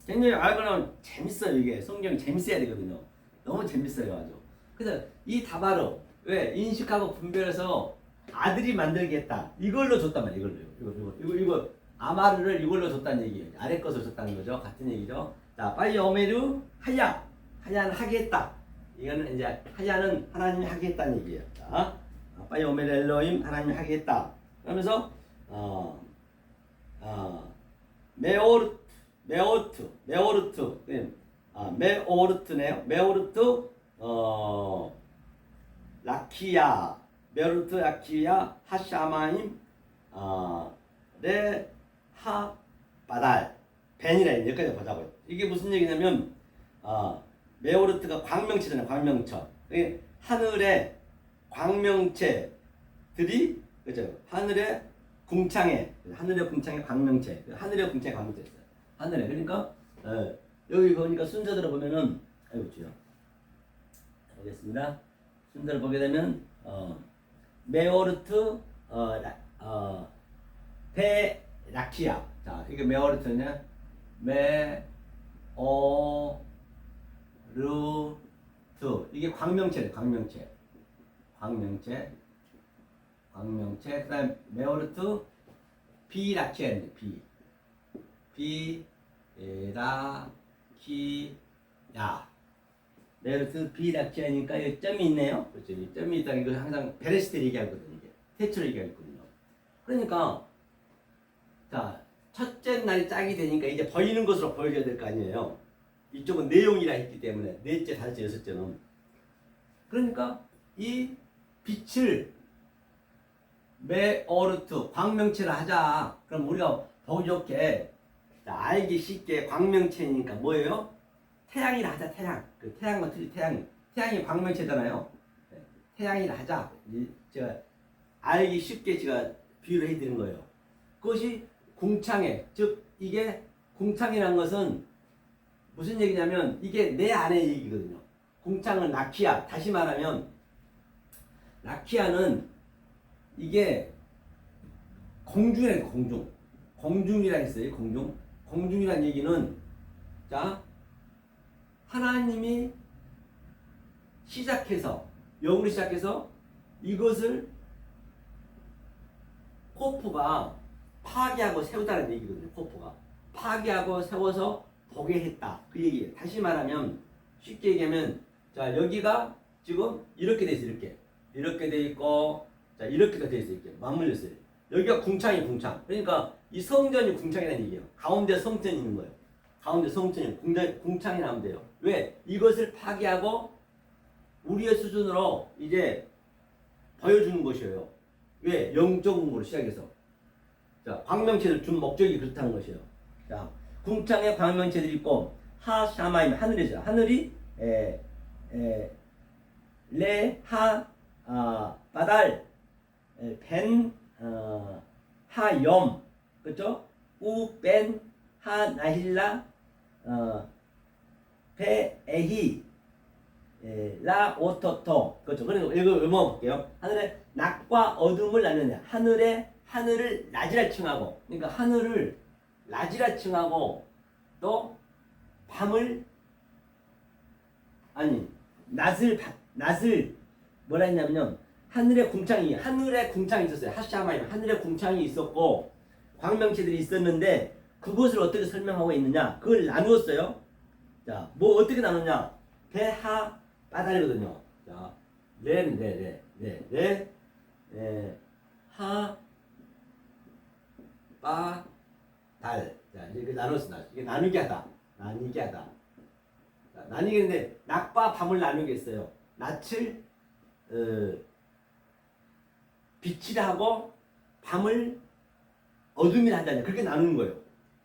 굉장히 알고는 재밌어요. 이게 성경이 재밌어야 되거든요. 너무 재밌어요 아주. 그래서 이 다바르 왜 인식하고 분별해서 아들이 만들겠다 이걸로 줬단 말이에요. 이거 아마르를 이걸로 줬다는 얘기예요. 아래 것을 줬다는 거죠. 같은 얘기죠. 자, 빨리 오메르 하야는 하겠다. 이거는 이제 하야는 하나님이 하겠다는 얘기예요. 자, 빨리 오메르 엘로임 하나님이 하겠다. 그러면서 메오르트네요. 라키야, 메오르트 라키야 하샤마임 레하 바달 벤이라 여기까지 보자고요. 이게 무슨 얘기냐면 메오르트가 광명체잖아요. 광명처. 하늘의 광명체들이 그죠? 하늘의 궁창에 광명체, 하늘의 궁창에 광명체 있어요. 하늘에 그러니까 여기 보니까 순서대로 보면은 아이고 주요. 보겠습니다. 순서를 보게 되면 메오르트 베라키아. 자, 이게 메오르트냐? 메오르트 이게 광명체예요. 광명체. 그다음 메오르트 비라키아인데 비라키아. 메오르트 비라키아니까 여기 점이 있네요. 그렇죠? 이 점이 있다는 이거 항상 베레시테 얘기하거든요. 이게 태초를 얘기하거든요. 그러니까 자 첫째 날이 짝이 되니까 이제 보이는 것으로 보여줘야 될 거 아니에요. 이쪽은 내용이라 했기 때문에 넷째, 다섯째, 여섯째는 그러니까 이 빛을 메오르트 광명체를 하자. 그럼 우리가 보기 좋게 알기 쉽게 광명체니까 뭐예요? 태양이라 하자. 태양. 그 태양과 틀리 태양이 광명체잖아요. 태양이라 하자. 제가 알기 쉽게 제가 비유를 해드린 거예요. 그것이 궁창에, 즉 이게 궁창이라는 것은 무슨 얘기냐면 이게 내 안의 얘기거든요. 궁창은 라키아. 다시 말하면 라키아는 이게 공중이라는 공중이라 했어요. 공중이라는 얘기는 자 하나님이 시작해서 영으로 시작해서 이것을 코프가 파괴하고 세우다는 얘기거든요. 코프가 파괴하고 세워서 보게 했다. 그 얘기예요. 다시 말하면 쉽게 얘기하면 자 여기가 지금 이렇게 돼 있어요. 이렇게 돼 있고 자 이렇게가 돼 있어요. 이렇게 맞물렸어요. 여기가 궁창이 궁창. 그러니까 이 성전이 궁창이라는 얘기예요. 가운데 성전이 있는 거예요. 가운데 성전이 궁창이 나오면 돼요. 왜? 이것을 파괴하고 우리의 수준으로 이제 보여주는 것이에요. 왜? 영적 공부를 시작해서. 자, 광명체를 준 목적이 그렇다는 것이에요. 자, 궁창에 광명체들이 있고 하샤마임 하늘이죠. 하늘이 레하 바달 벤 하염 그렇죠? 우벤 하나힐라 베에히 라 오토토 그렇죠. 그래서 이거 읽어볼게요. 하늘에 낮과 어둠을 나누냐. 하늘을 낮이라 칭하고 그러니까 하늘을 낮이라 칭하고 또 밤을 아니 낮을 뭐라 했냐면요. 하늘에 궁창이 있었어요. 하샤마임 하늘에 궁창이 있었고 광명체들이 있었는데 그것을 어떻게 설명하고 있느냐? 그걸 나누었어요. 자, 뭐 어떻게 나누냐? 배하 빠달이거든요. 자, 하 빠 달. 자, 이렇게 나눴습니다. 이게 나누게 하다. 자, 나뉘겠는데 낮과 밤을 나누겠어요. 낮을 빛이라 하고 밤을 어둠이라 한다냐. 그렇게 나누는 거예요.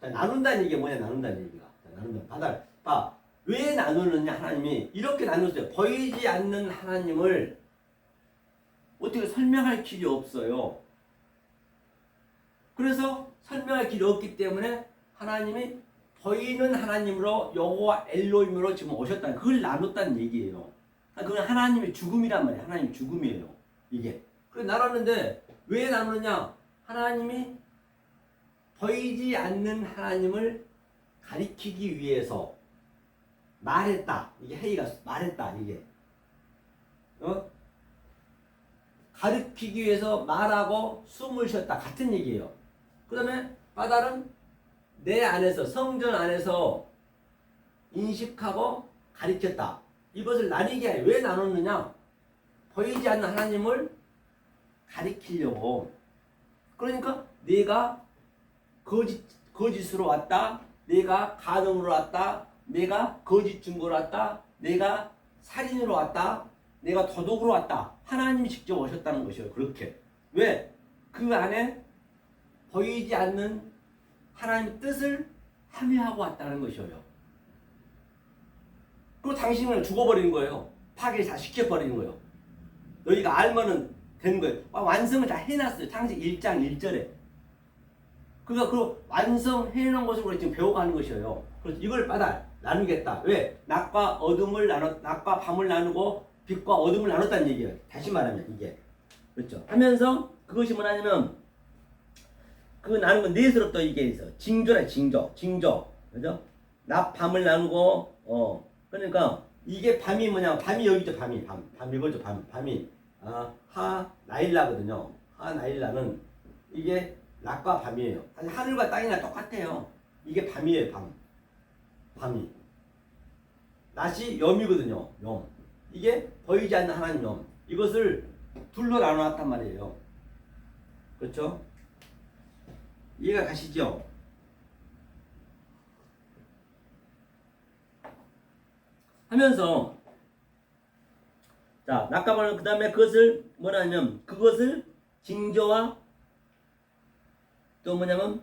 자, 나눈다는 얘기가 뭐냐? 나눈다는 얘기가. 자, 나눈다. 바달. 봐. 왜 나누느냐? 하나님이 이렇게 나눴어요. 보이지 않는 하나님을 어떻게 설명할 길이 없어요. 그래서 설명할 길이 없기 때문에 하나님이 보이는 하나님으로 여호와 엘로힘으로 지금 오셨다는 그걸 나눴다는 얘기예요. 그건 하나님의 죽음이란 말이에요. 하나님의 죽음이에요. 이게. 그래 나눴는데 왜 나누느냐? 하나님이 보이지 않는 하나님을 가리키기 위해서 말했다. 이게 헤이가 말했다. 이게. 가리키기 위해서 말하고 숨을 쉬었다. 같은 얘기예요. 그 다음에 바다는 내 안에서 성전 안에서 인식하고 가리켰다. 이것을 나뉘게 해. 왜 나눴느냐? 보이지 않는 하나님을 가리키려고. 그러니까 내가 거짓으로 왔다. 내가 간음으로 왔다. 내가 거짓 증거로 왔다. 내가 살인으로 왔다. 내가 도둑으로 왔다. 하나님이 직접 오셨다는 것이에요. 그렇게. 왜? 그 안에 보이지 않는 하나님의 뜻을 함유하고 왔다는 것이에요. 그리고 당신은 죽어버리는 거예요. 파괴 다 시켜버리는 거예요. 너희가 알면은 되는 거예요. 완성을 다 해놨어요. 창세기 1장 1절에. 그러니까 그 완성해놓은 것을 우리 지금 배워가는 것이에요. 그래서 이걸 나누겠다. 왜? 낮과 밤을 나누고 빛과 어둠을 나눴다는 얘기예요. 다시 말하면 이게. 그렇죠. 하면서 그것이 뭐냐면 그 나눈 건 넷으로 또 이게 있어. 징조라 징조. 그죠? 낮 밤을 나누고 그러니까 이게 밤이 뭐냐? 밤이 여기죠. 밤 이거죠. 밤이 하 나일라거든요. 하 나일라는 이게 낮과 밤이에요. 사실 하늘과 땅이나 똑같아요. 이게 밤이에요. 밤이. 낮이 염이거든요. 염. 이게 보이지 않는 하나님 염. 이것을 둘로 나눠놨단 말이에요. 그렇죠? 이해가 가시죠? 하면서 자 낮과 밤은 그 다음에 그것을 뭐냐면 그것을 징조와 또 뭐냐면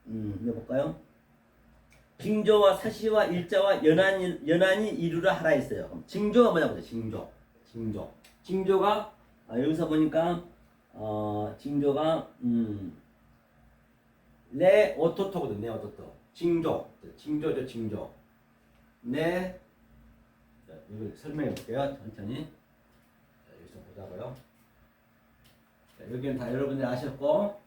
이거 볼까요? 징조와 사시와 일자와 연한이 이루라 하라 했어요. 징조가 뭐냐 보자. 징조가 여기서 보니까 징조가 네 오토토거든. 네 오토토. 징조죠. 네. 자, 이걸 설명해 볼게요. 천천히. 자, 여기서 보자고요. 자, 여기는 다 여러분들이 아셨고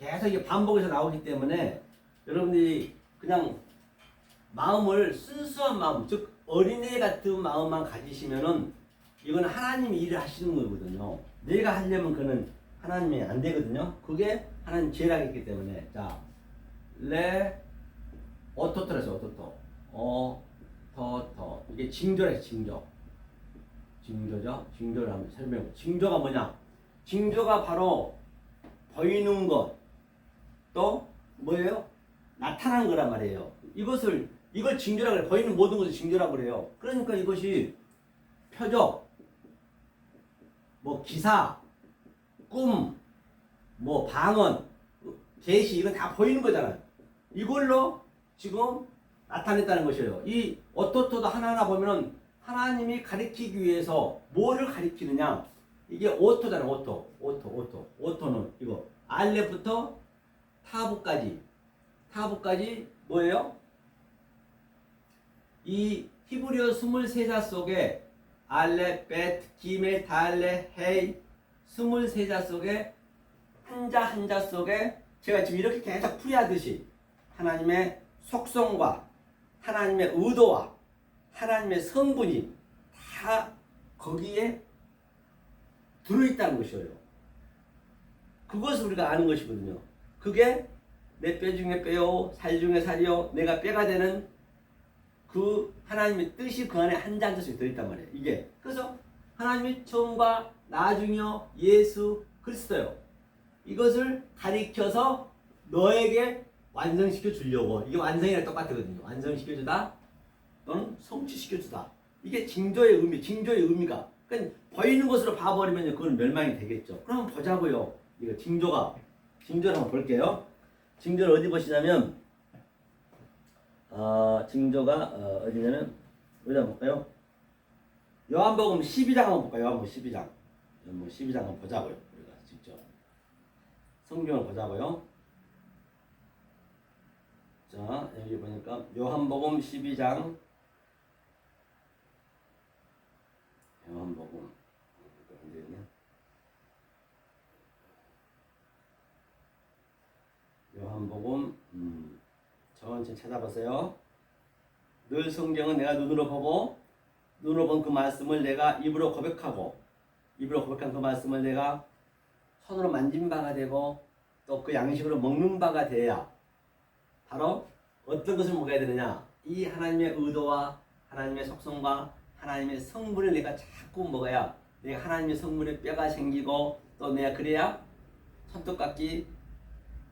계속 이게 반복해서 나오기 때문에 여러분들이 그냥 마음을 순수한 마음, 즉 어린애 같은 마음만 가지시면은 이건 하나님이 일을 하시는 거거든요. 내가 하려면 그는 하나님이 안 되거든요. 그게 하나님 죄락이기 때문에 자, 레 오토토라서 오토토, 토토 이게 징조래요. 징조죠. 징조를 한번 설명해. 징조가 뭐냐? 징조가 바로 보이는 것, 또 뭐예요? 나타난 거란 말이에요. 이걸 징조라고 해요. 보이는 모든 것을 징조라고 그래요. 그러니까 이것이 표적, 뭐 기사, 꿈, 뭐 방언, 계시 이건 다 보이는 거잖아요. 이걸로 지금 나타냈다는 것이에요. 이 오토토도 하나하나 보면은 하나님이 가리키기 위해서 뭐를 가리키느냐? 이게 오토잖아요. 오토는 이거 알렙부터 타부까지 뭐예요? 이 히브리어 23자 속에 알렙, 벳, 기메, 달레, 헤이 23자 속에 한자 속에 제가 지금 이렇게 계속 풀이하듯이 하나님의 속성과 하나님의 의도와 하나님의 성분이 다 거기에 들어있다는 것이에요. 그것을 우리가 아는 것이거든요. 그게 내 뼈 중에 뼈요, 살 중에 살이요, 내가 뼈가 되는 그 하나님의 뜻이 그 안에 한자 뜻이 들어있단 말이에요. 이게 그래서 하나님이 처음과 나중이요, 예수 그리스도요. 이것을 가리켜서 너에게 완성시켜 주려고. 이게 완성이랑 똑같거든요. 완성시켜 주다 또는 성취시켜 주다. 이게 징조의 의미가. 그러니까 보이는 것으로 봐버리면 그건 멸망이 되겠죠. 그럼 보자고요. 이거 징조를 한번 볼게요. 징조를 어디 보시냐면 징조가 어디냐면 어디다 볼까요? 요한복음 12장 한번 볼까요? 요한복음 12장 한번 보자고요. 우리가 직접 성경을 보자고요. 자, 여기 보니까 요한복음 12장 요한복음 요한복음 천천히 찾아보세요. 늘 성경은 내가 눈으로 보고 눈으로 본 그 말씀을 내가 입으로 고백하고 입으로 고백한 그 말씀을 내가 손으로 만진 바가 되고 또 그 양식으로 먹는 바가 돼야 바로 어떤 것을 먹어야 되느냐, 이 하나님의 의도와 하나님의 속성과 하나님의 성분을 내가 자꾸 먹어야 내가 하나님의 성분에 뼈가 생기고 또 내가 그래야 손톱깎이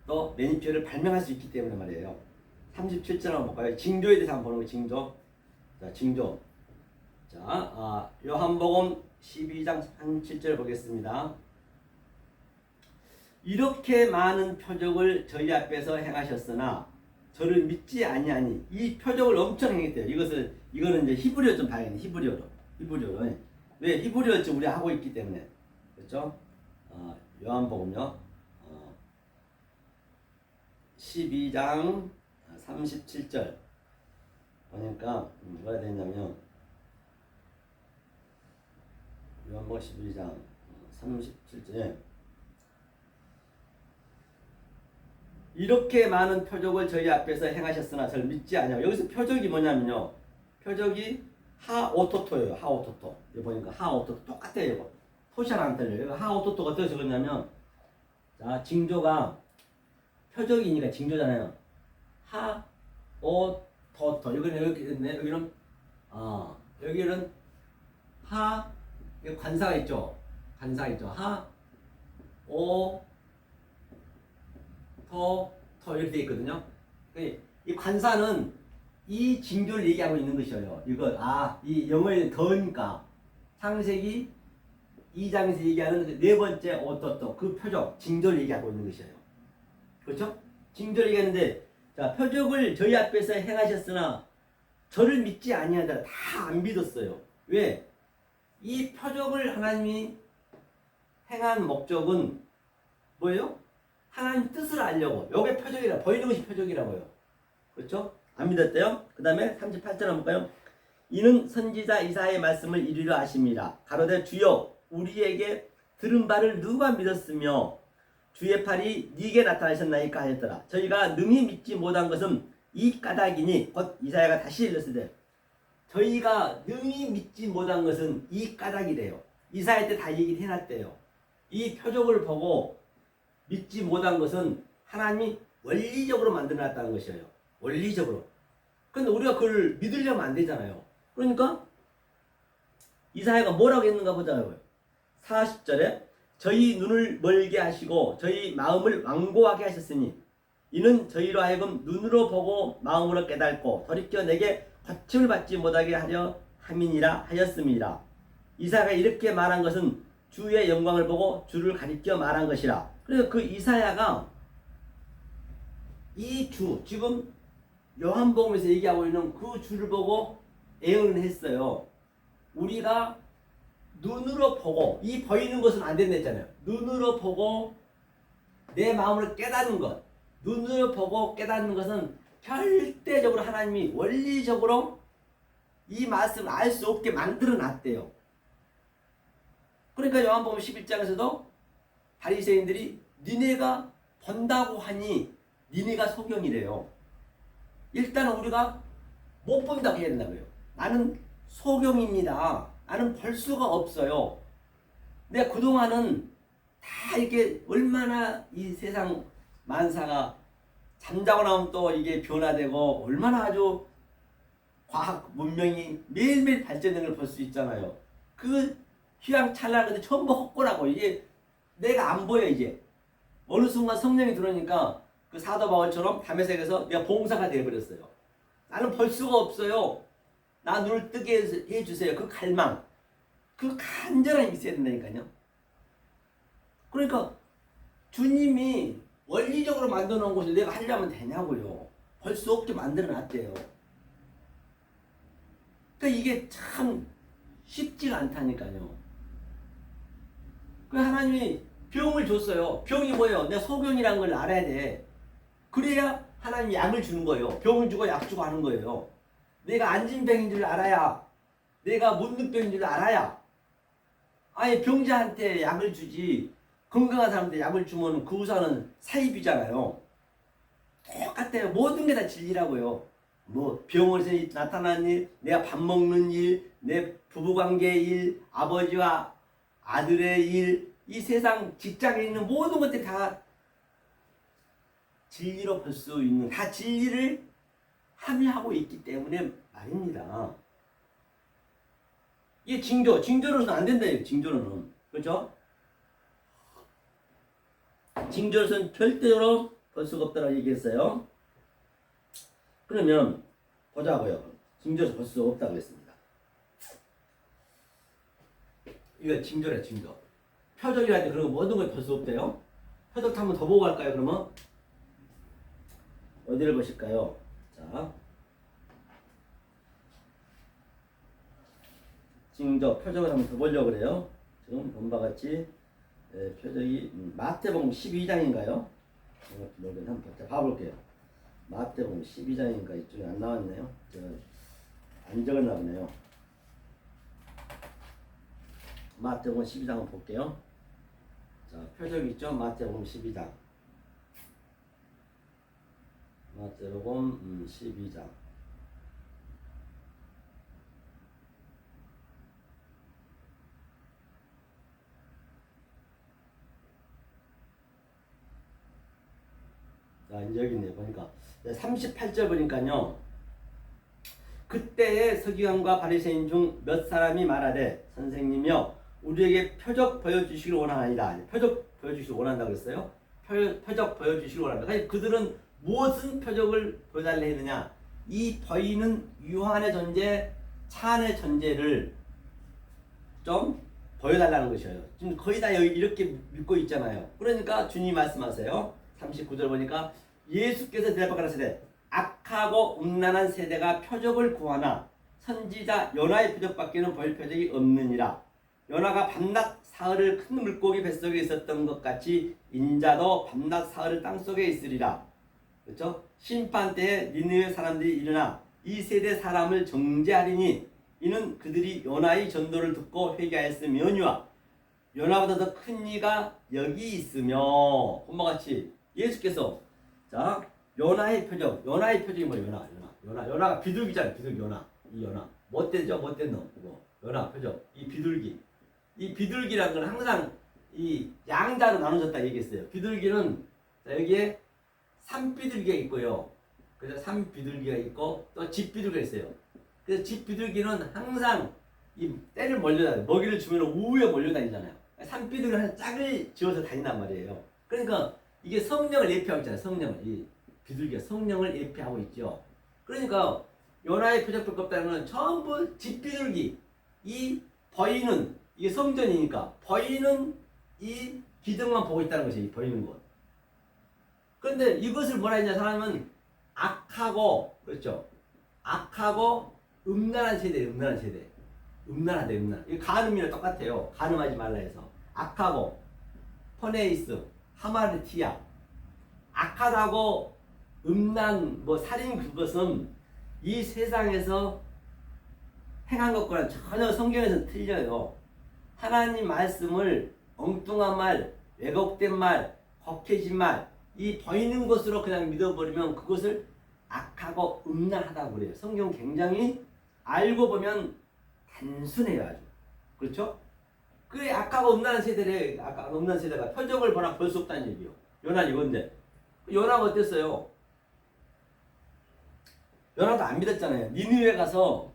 또 매니큐어를 발명할 수 있기 때문에 말이에요. 37절 한번 볼까요? 징조에 대해서 한번 보는 거예요. 징조. 자, 징조. 자, 요한복음 12장 37절 보겠습니다. 이렇게 많은 표적을 저희 앞에서 행하셨으나 저를 믿지 아니하니. 이 표적을 엄청 행했대요. 이거는 이제 히브리어 좀 봐야겠네. 히브리어로. 왜 히브리어 지금 우리 하고 있기 때문에. 그렇죠? 요한복음요. 12장 37절 보니까 뭐가 되냐면 요한복음 12장 37절에 이렇게 많은 표적을 저희 앞에서 행하셨으나 저를 믿지 않냐고. 여기서 표적이 뭐냐면요, 표적이 하오토토예요. 하오토토. 여기 보니까 하오토토 똑같아요. 이거 토시랑 안 틀려요. 이거 하오토토가 어떻게 적었냐면, 자, 징조가 표적이니까 징조잖아요. 하오토토. 여기는 여기는 여기 관사가 있죠. 토 이렇게 돼 있거든요. 이 관사는 이 징조를 얘기하고 있는 것이에요. 이 영어에 더니까 창세기 2장에서 얘기하는 네 번째 오토토, 그 표적, 징조를 얘기하고 있는 것이에요. 그렇죠? 징조를 얘기하는데, 자, 표적을 저희 앞에서 행하셨으나 저를 믿지 아니하더라. 다 안 믿었어요. 왜? 이 표적을 하나님이 행한 목적은 뭐예요? 하나님 뜻을 알려고. 요게 표적이라, 보이는 것이 표적이라고요. 그렇죠? 안 믿었대요. 그 다음에 38절 한번 볼까요? 이는 선지자 이사야의 말씀을 이루려 하심이라. 가로되 주여 우리에게 들은 바를 누가 믿었으며 주의 팔이 네게 나타나셨나이까 하였더라. 저희가 능히 믿지 못한 것은 이 까닭이니, 곧 이사야가 다시 일렀으되 저희가 능히 믿지 못한 것은 이 까닭이래요. 이사야 때 다 얘기를 해놨대요. 이 표적을 보고 믿지 못한 것은 하나님이 원리적으로 만들어놨다는 것이에요. 원리적으로. 근데 우리가 그걸 믿으려면 안 되잖아요. 그러니까 이사야가 뭐라고 했는가 보자고요. 40절에 저희 눈을 멀게 하시고 저희 마음을 완고하게 하셨으니 이는 저희로 하여금 눈으로 보고 마음으로 깨닫고 돌이켜 내게 고침을 받지 못하게 하려 함이니라 하였음이라. 이사야가 이렇게 말한 것은 주의 영광을 보고 주를 가리켜 말한 것이라. 그래서 그 이사야가 이 주, 지금 요한복음에서 얘기하고 있는 그 주를 보고 예언을 했어요. 우리가 눈으로 보고, 이 보이는 것은 안 된다 했잖아요. 눈으로 보고 내 마음으로 깨닫는 것, 눈으로 보고 깨닫는 것은 절대적으로 하나님이 원리적으로 이 말씀을 알 수 없게 만들어 놨대요. 그러니까 요한복음 11장에서도 바리새인들이 니네가 본다고 하니 니네가 소경이래요. 일단은 우리가 못 본다고 해야 된다고요. 나는 소경입니다. 나는 볼 수가 없어요. 내가 그동안은 다 이렇게 얼마나 이 세상 만사가 잠자고 나면 또 이게 변화되고 얼마나 아주 과학 문명이 매일매일 발전되는 걸 볼 수 있잖아요. 그 휘황찬란한데 전부 헛고라고. 이게 내가 안 보여. 이제 어느 순간 성령이 들어오니까 그 사도 바울처럼 담에색에서 내가 봉사가 되어버렸어요. 나는 볼 수가 없어요. 나 눈을 뜨게 해주세요. 그 갈망, 그 간절함이 있어야 된다니까요. 그러니까 주님이 원리적으로 만들어 놓은 것을 내가 하려면 되냐고요. 볼 수 없게 만들어 놨대요. 그러니까 이게 참 쉽지가 않다니까요. 그 하나님이 병을 줬어요. 병이 뭐예요? 내가 소견이라는 걸 알아야 돼. 그래야 하나님이 약을 주는 거예요. 병을 주고 약 주고 하는 거예요. 내가 안진병인 줄 알아야, 내가 문득병인 줄 알아야 아예 병자한테 약을 주지, 건강한 사람한테 약을 주면 그 의사는 사입이잖아요. 똑같아요. 모든 게 다 진리라고요. 뭐 병원에서 나타난 일, 내가 밥 먹는 일, 내 부부관계의 일, 아버지와 아들의 일, 이 세상 직장에 있는 모든 것들이 다 진리로 볼 수 있는, 다 진리를 함유하고 있기 때문에 말입니다. 이게 징조로서는 안 된다. 징조로는. 그렇죠? 징조로서는 절대로 볼 수가 없다고 얘기했어요. 그러면 보자고요. 징조로서 볼 수가 없다고 했습니다. 이거 징조래, 징조. 표적이라는데 그런 거 모든 걸 볼 수 없대요. 표적 한번 더 보고 갈까요, 그러면? 어디를 보실까요? 자, 징조, 표적을 한번 더 보려고 그래요. 지금 본 바와 같이 표적이 마태복음 12장인가요? 한번 봐볼게요. 마태복음 12장인가 이쪽에 안 나왔네요. 안 적었나 보네요. 마태복음 12장 한번 볼게요. 자, 표적 있죠? 마태복음 12장. 마태복음 12장. 자, 이제 여기 있네요. 보니까 38절 보니까요. 그때의 서기관과 바리새인 중 몇 사람이 말하되 선생님이여 우리에게 표적 보여주시길 원하나이다. 표적 보여주시길 원한다고 그랬어요. 표적 보여주시길 원한다. 그들은 무엇은 표적을 보여달라 했느냐. 이 보이는 유한의 존재, 차 안의 존재를 좀 보여달라는 것이에요. 지금 거의 다 여기 이렇게 믿고 있잖아요. 그러니까 주님 말씀하세요. 39절 보니까 예수께서 대답하여 가라사대 악하고 음란한 세대가 표적을 구하나 선지자 요나의 표적밖에는 볼 표적이 없느니라. 요나가 밤낮 사흘을 큰 물고기 뱃속에 있었던 것 같이 인자도 밤낮 사흘을 땅속에 있으리라. 그렇죠? 심판 때에 니느웨 사람들이 일어나 이 세대 사람을 정죄하리니 이는 그들이 요나의 전도를 듣고 회개하였으며니와 요나보다 더 큰 이가 여기 있으며. 본바 같이 예수께서 자 요나의 표적이 뭐예요? 요나가 비둘기잖아요. 비둘기 요나. 이 요나 못되죠? 못된 놈. 이거 요나 표적. 이 비둘기라는 건 항상 이 양자로 나눠졌다 얘기했어요. 비둘기는 자, 여기에 산비둘기가 있고요. 그래서 산비둘기가 있고 또 집비둘기가 있어요. 그래서 집비둘기는 항상 이 떼를 몰려다녀요. 먹이를 주면 우에 몰려다니잖아요. 산비둘기는 항상 짝을 지어서 다닌단 말이에요. 그러니까 이게 성령을 예표하고 있잖아요. 성령을. 이 비둘기가 성령을 예표하고 있죠. 그러니까 요나의 표적볼 것 없다는 건 전부 집비둘기. 이 보이는 이게 성전이니까 보이는 이 기둥만 보고 있다는 것이 보이는 것. 그런데 이것을 뭐라 했냐 사람은 악하고 그렇죠. 악하고 음란한 세대. 음란하다. 이 간음이랑 똑같아요. 간음하지 말라 해서 악하고 포네이스 하마르티아 악하다고 음란 뭐 살인 그것은 이 세상에서 행한 것과는 전혀 성경에서는 틀려요. 하나님 말씀을 엉뚱한 말, 왜곡된 말, 겉해진 말, 이 보이는 것으로 그냥 믿어버리면 그것을 악하고 음란하다고 그래요. 성경 굉장히 알고 보면 단순해요. 아주. 그렇죠? 그래 악하고 음란한 세대래. 악하고 음란한 세대가 표적을 보나 볼 수 없다는 얘기요. 요나는 이건데 요나가 어땠어요? 요나도 안 믿었잖아요. 니느웨 가서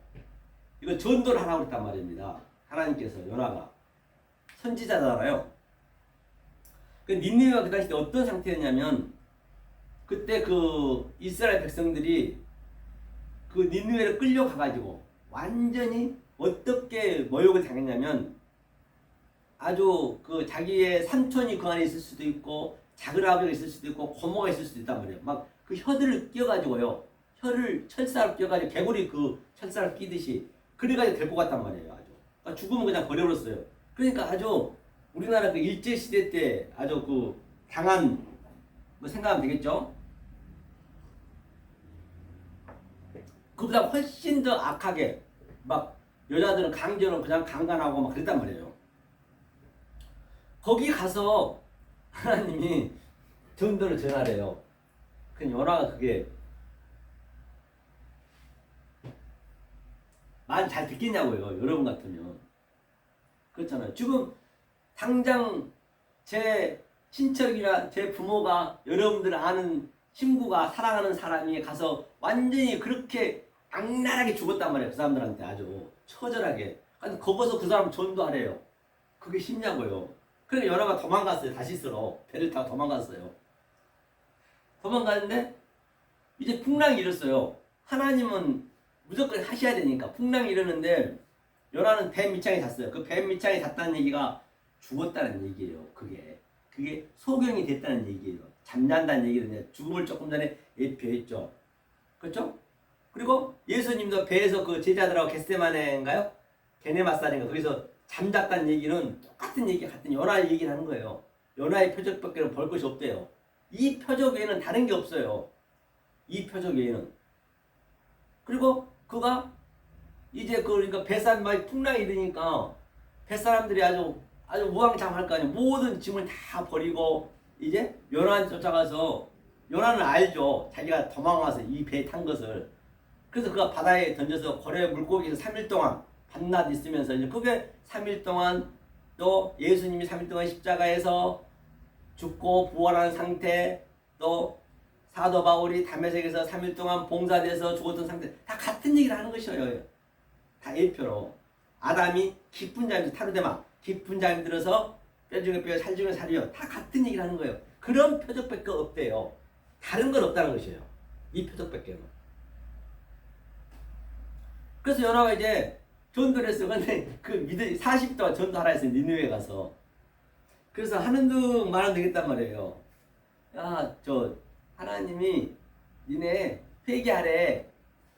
이거 전도를 하라고 했단 말입니다. 하나님께서 요나가 선지자잖아요. 그 니느웨가 그 당시 때 어떤 상태였냐면 그때 그 이스라엘 백성들이 그 니느웨를 끌려가가지고 완전히 어떻게 모욕을 당했냐면 아주 그 자기의 삼촌이 그 안에 있을 수도 있고 작은 아버지가 있을 수도 있고 고모가 있을 수도 있단 말이에요. 막 그 혀들을 끼워가지고요. 혀를 철사를 끼워가지고 개구리 그 철사를 끼듯이 그래가지고 데리고 갔단 말이에요. 아주. 그러니까 죽으면 그냥 버려버렸어요. 그러니까 아주 우리나라 그 일제 시대 때 아주 그 당한 뭐 생각하면 되겠죠? 그보다 훨씬 더 악하게 막 여자들은 강제로 그냥 강간하고 막 그랬단 말이에요. 거기 가서 하나님이 전도를 전하래요. 그 요나가 그게 말 잘 듣겠냐고요. 여러분 같으면. 그렇잖아요. 지금 당장 제 친척이나 제 부모가 여러분들 아는 친구가 사랑하는 사람이 가서 완전히 그렇게 악랄하게 죽었단 말이에요. 그 사람들한테 아주 처절하게. 근데 거기서 그 사람 전도하래요. 그게 쉽냐고요. 그래 연하가 도망갔어요. 다시스로 배를 타고 도망갔어요. 도망가는데 이제 풍랑이 일었어요. 하나님은 무조건 하셔야 되니까 풍랑이 일었는데 연하는 배 밑창에 잤어요. 그 배 밑창에 잤다는 얘기가 죽었다는 얘기예요. 그게 소경이 됐다는 얘기예요. 잠잔다는 얘기는 죽음을 조금 전에 예표했죠. 그렇죠? 그리고 예수님도 배에서 그 제자들하고 겟세마네인가요? 게네마살인가 거기서 잠잤다는 얘기는 똑같은 얘기 같은 요나의 얘기를 하는 거예요. 요나의 표적밖에 볼 것이 없대요. 이 표적 외에는 다른 게 없어요. 이 표적 외에는. 그리고 그가 이제 그러니까 배산 막 풍랑이 일으니까 뱃사람들이 아주 우왕좌왕할 거 아니에요. 모든 짐을 다 버리고 이제 요나한테 쫓아가서 요나는 알죠. 자기가 도망와서 이 배에 탄 것을. 그래서 그가 바다에 던져서 고래 물고기에서 3일 동안 밤낮 있으면서 이제 그게 3일 동안 또 예수님이 3일 동안 십자가에서 죽고 부활한 상태 또 사도 바울이 다메섹에서 3일 동안 봉사돼서 죽었던 상태 다 같은 얘기를 하는 것이에요. 다 일표로 아담이 깊은 잠에서 타르데마 깊은 잠이 들어서 뼈 중에 뼈 살 중에 살이요 다 같은 얘기를 하는 거예요. 그런 표적밖에 없대요. 다른 건 없다는 것이에요. 이 표적밖에는. 그래서 요나가 이제 전도를 했어요. 근데 그 40 동안 전도하라 했어요. 니느웨에 가서. 그래서 하는 둥 말은 되겠단 말이에요. 야, 저 하나님이 니네 회개하래.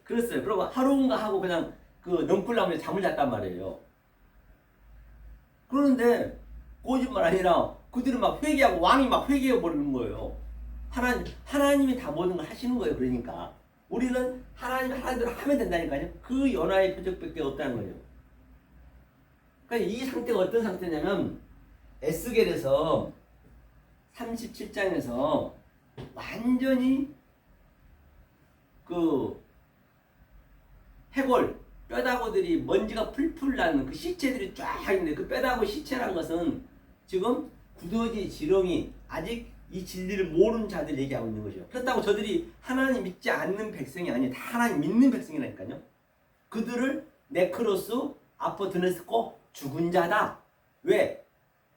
그랬어요. 그리고 하루인가 하고 그냥 그 넝쿨나무에 잠을 잤단 말이에요. 그런데 거짓말 아니라 그들은 막 회개하고 왕이 막 회개해 버리는 거예요. 하나님이 다 모든 걸 하시는 거예요. 그러니까 우리는 하나님 하는 대로 하면 된다니까요. 그 연하의 표적밖에 없다는 거예요. 그러니까 이 상태가 어떤 상태냐면 에스겔에서 37장에서 완전히 그 해골 뼈다구들이 먼지가 풀풀 나는 그 시체들이 쫙 있는데 그 뼈다구 시체란 것은 지금 구더기 지렁이 아직 이 진리를 모르는 자들 얘기하고 있는 거죠. 그렇다고 저들이 하나님 믿지 않는 백성이 아니에요. 다 하나님 믿는 백성이라니까요. 그들을 네크로스 아포드네스코 죽은 자다. 왜?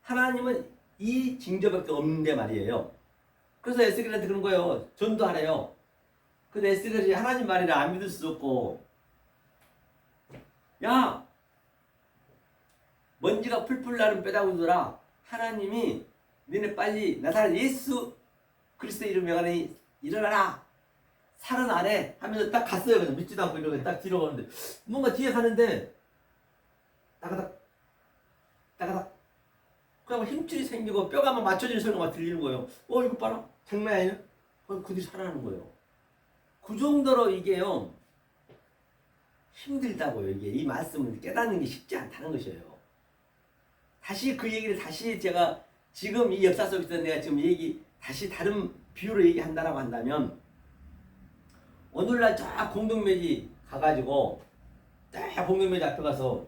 하나님은 이 징조밖에 없는데 말이에요. 그래서 에스겔한테 그런 거예요. 전도하래요. 근데 에스겔이 하나님 말이라 안 믿을 수 없고 야 먼지가 풀풀 나는 뼈다구들아 하나님이 너네 빨리 나사렛 예수 그리스도 이름 명하니 일어나라 살아나래 하면서 딱 갔어요. 그래서 믿지도 않고 이러고 딱 뒤로 가는데 뭔가 뒤에 가는데 따가닥 따가닥 그냥 힘줄이 생기고 뼈가 막 맞춰지는 소리가 막 들리는 거예요. 이거 봐라 장난 아니야? 그들이 살아나는 거예요. 그 정도로 이게요 힘들다고요. 이게 이 말씀을 깨닫는 게 쉽지 않다는 것이에요. 다시 그 얘기를 다시 제가 지금 이 역사 속에서 내가 지금 다시 다른 비유로 얘기한다라고 한다면 오늘날 저 공동묘지 가가지고 딱 공동묘지 앞에 가서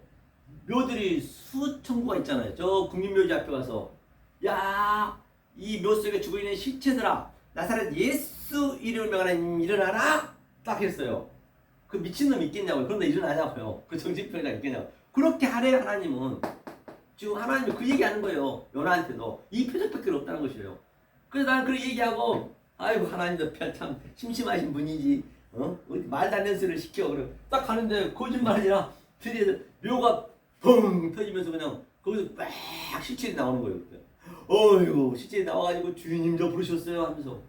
묘들이 수천 구가 있잖아요. 저 국민묘지 앞에 가서 야 이 묘 속에 죽어있는 시체들아 나사렛 예수 이름을 명하는 일어나라 딱 했어요. 그 미친놈 있겠냐고요. 그런데 일어나냐고요. 그 정신병자 있겠냐고. 그렇게 하래요. 하나님은. 지금 하나님이 그 얘기하는 거예요. 요나한테도. 이 표적밖에 없다는 것이에요. 그래서 나는 그 얘기하고 아이고 하나님도 참 심심하신 분이지. 말도 안 되는 소리를 시켜. 그래. 딱 가는데 거짓말 아니라 드디어 묘가 펑 터지면서 그냥 거기서 막 시체들이 나오는 거예요. 그때. 어이구 시체들이 나와가지고 주인님 저 부르셨어요 하면서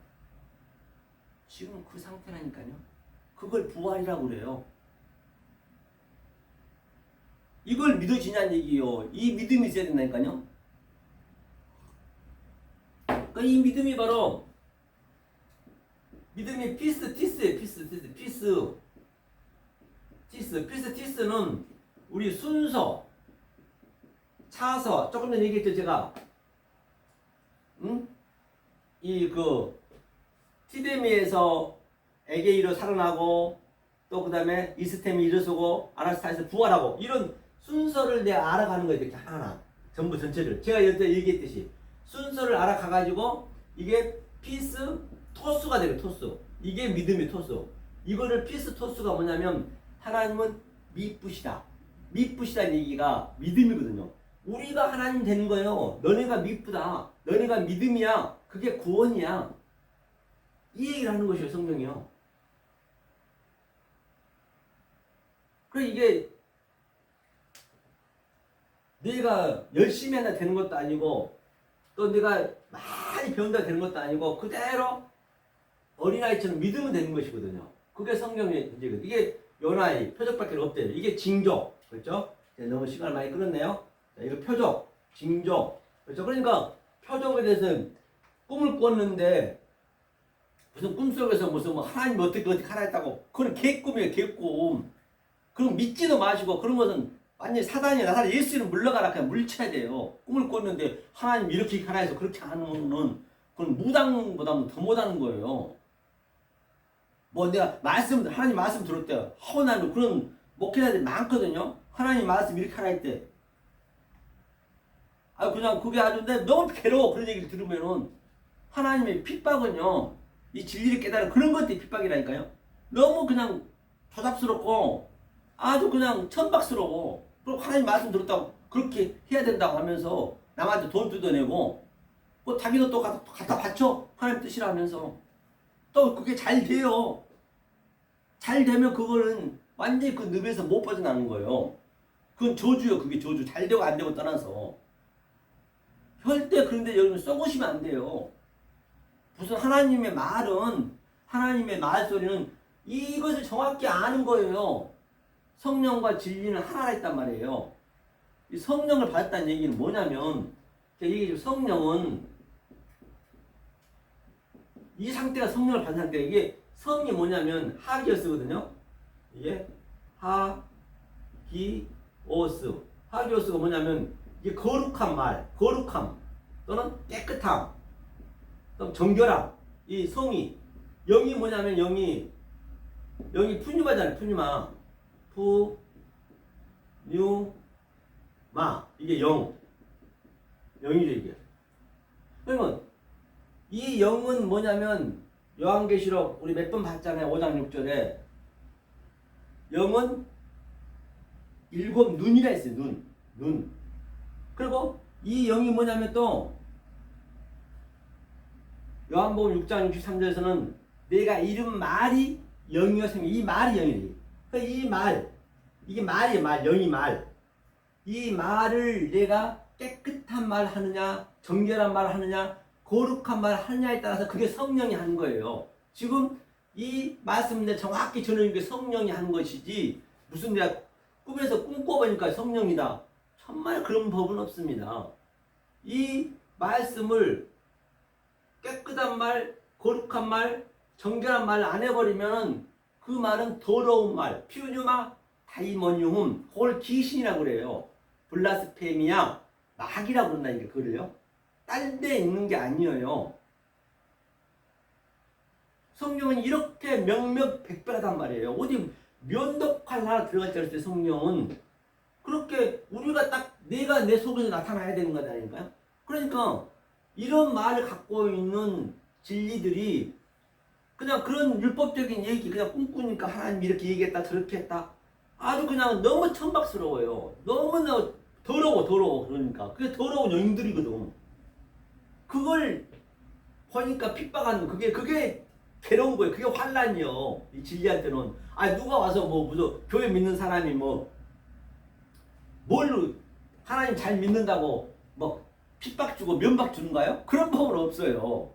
지금 그 상태라니까요. 그걸 부활이라고 그래요. 이걸 믿어지냐는 얘기요. 이 믿음이 있어야 된다니까요. 이 믿음이 바로 믿음이 피스티스예요. 피스티스는 우리 순서, 차서, 조금 전에 얘기했죠 제가. 이 티데미에서 에게이로 살아나고, 또 그 다음에 이스템이 일어서고 아나스타에서 부활하고, 이런 순서를 내가 알아가는 거예요. 이렇게 하나 전부 전체를 제가 여태 얘기했듯이 순서를 알아가가지고 이게 피스 토스가 되고, 토스, 이게 믿음의 토스. 이거를 피스 토스가 뭐냐면 하나님은 미쁘시다, 미쁘시다는 얘기가 믿음이거든요. 우리가 하나님 되는 거예요. 너네가 미쁘다, 너네가 믿음이야, 그게 구원이야, 이 얘기를 하는 것이에요, 성경이요. 그래, 이게 내가 열심히 한다 되는 것도 아니고, 또 내가 많이 배운다 되는 것도 아니고, 그대로 어린아이처럼 믿으면 되는 것이거든요. 그게 성경의 문제거든요. 이게 연아이, 표적밖에 없대요. 이게 징조, 그렇죠? 너무 시간을 많이 끌었네요. 자, 이거 표적, 징조, 그렇죠? 그러니까 표적에 대해서 꿈을 꿨는데, 무슨 꿈속에서 무슨 뭐 하나님 어떻게 하라 했다고, 그건 개꿈이에요, 개꿈. 그럼 믿지도 마시고, 그런 것은 완전히 사단이 나타나 예수는 물러가라, 그냥 물쳐야 돼요. 꿈을 꿨는데 하나님 이렇게 하라 해서 그렇게 하는 건, 그건 무당보다는 더 못하는 거예요. 뭐 내가 하나님 말씀 들었대요. 하나님 그런 목회자들이 많거든요. 하나님 말씀 이렇게 하라 했대. 그냥 그게 아주 너무 괴로워. 그런 얘기를 들으면은 하나님의 핍박은요, 이 진리를 깨달은 그런 것들이 핍박이라니까요. 너무 그냥 조잡스럽고 아주 그냥 천박스러워. 그리고 하나님 말씀 들었다고 그렇게 해야 된다고 하면서 남한테 돈 뜯어내고, 뭐 자기도 또 갖다 바쳐, 하나님 뜻이라 하면서. 또 그게 잘 돼요. 잘 되면 그거는 완전히 그 늪에서 못 벗어나는 거예요. 그건 저주요. 그게 저주. 잘 되고 안 되고 떠나서. 절대 그런데 여러분 썩으시면 안 돼요. 무슨 하나님의 말은, 하나님의 말소리는 이것을 정확히 아는 거예요. 성령과 진리는 하나라 했단 말이에요. 이 성령을 받았다는 얘기는 뭐냐면, 이게 성령은, 이 상태가 성령을 받은 상태가, 이게 성이 뭐냐면 하기오스거든요. 이게 하기오스. 하기오스가 뭐냐면 이게 거룩한 말, 거룩함 또는 깨끗함, 또 정결함. 이 성이, 영이 뭐냐면 영이 푸뉴마잖아요. 푸뉴마, 푸뉴마, 이게 영이죠 이게. 그러면 이 영은 뭐냐면, 요한계시록 우리 몇 번 봤잖아요. 5장 6절에 영은 7 눈이라 했어요. 눈. 그리고 이 영이 뭐냐면 또 요한복음 6장 63절에서는 내가 이름 말이 영이여 생명, 이 말이 영이에요. 그러니까 이 말, 이게 말이에요. 영이 말. 이 말을 내가 깨끗한 말 하느냐, 정결한 말 하느냐, 거룩한 말 하느냐에 따라서 그게 성령이 하는 거예요. 지금 이 말씀을 정확히 전하는 게 성령이 하는 것이지, 무슨 내가 꿈에서 꿈꿔보니까 성령이다, 정말 그런 법은 없습니다. 이 말씀을 깨끗한 말, 거룩한 말, 정결한 말 안 해버리면 그 말은 더러운 말, 피우뉴마 다이모니움, 그걸 귀신이라고 그래요. 블라스페미아, 마귀라고 그런다, 이게 글을요. 딴 데 있는 게 아니에요. 성령은 이렇게 명명백백하단 말이에요. 어디 면도칼 하나 들어갈 때 때 성령은 그렇게 우리가 딱 내가 내 속에서 나타나야 되는 거다니까요. 그러니까 이런 말을 갖고 있는 진리들이 그냥 그런 율법적인 얘기, 그냥 꿈꾸니까 하나님 이렇게 얘기했다 저렇게 했다, 아주 그냥 너무 천박스러워요. 너무나 더러워. 그러니까 그게 더러운 영들이거든. 그걸 보니까 핍박하는, 그게 괴로운 거예요. 그게 환란이요. 이 진리한테는. 누가 와서 무슨 교회 믿는 사람이 뭘로 하나님 잘 믿는다고 핍박 주고 면박 주는가요? 그런 법은 없어요.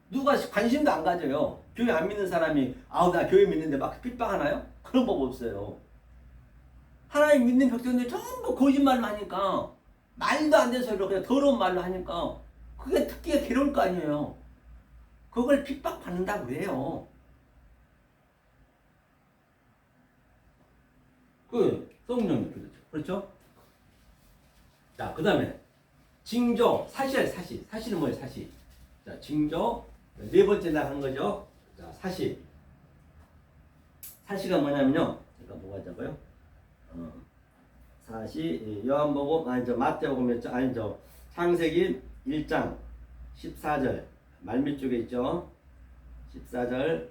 누가 관심도 안 가져요. 교회 안 믿는 사람이 나 교회 믿는데 막 핍박하나요? 그런 법 없어요. 하나님 믿는 백성들이 전부 거짓말을 하니까, 말도 안 되는 소리로 그냥 더러운 말로 하니까 그게 듣기가 괴로울 거 아니에요. 그걸 핍박받는다고 그래요. 그 성령님 그렇죠. 그렇죠? 자, 그다음에 징조, 사실은 뭐예요? 사실. 자, 징조 네 번째 날 하는 거죠. 자, 사실. 사실은 뭐냐면요. 그러니까 뭐가 잡아요? 사실 요한복음 마태복음 창세기 1장 14절 말밑 쪽에 있죠. 14절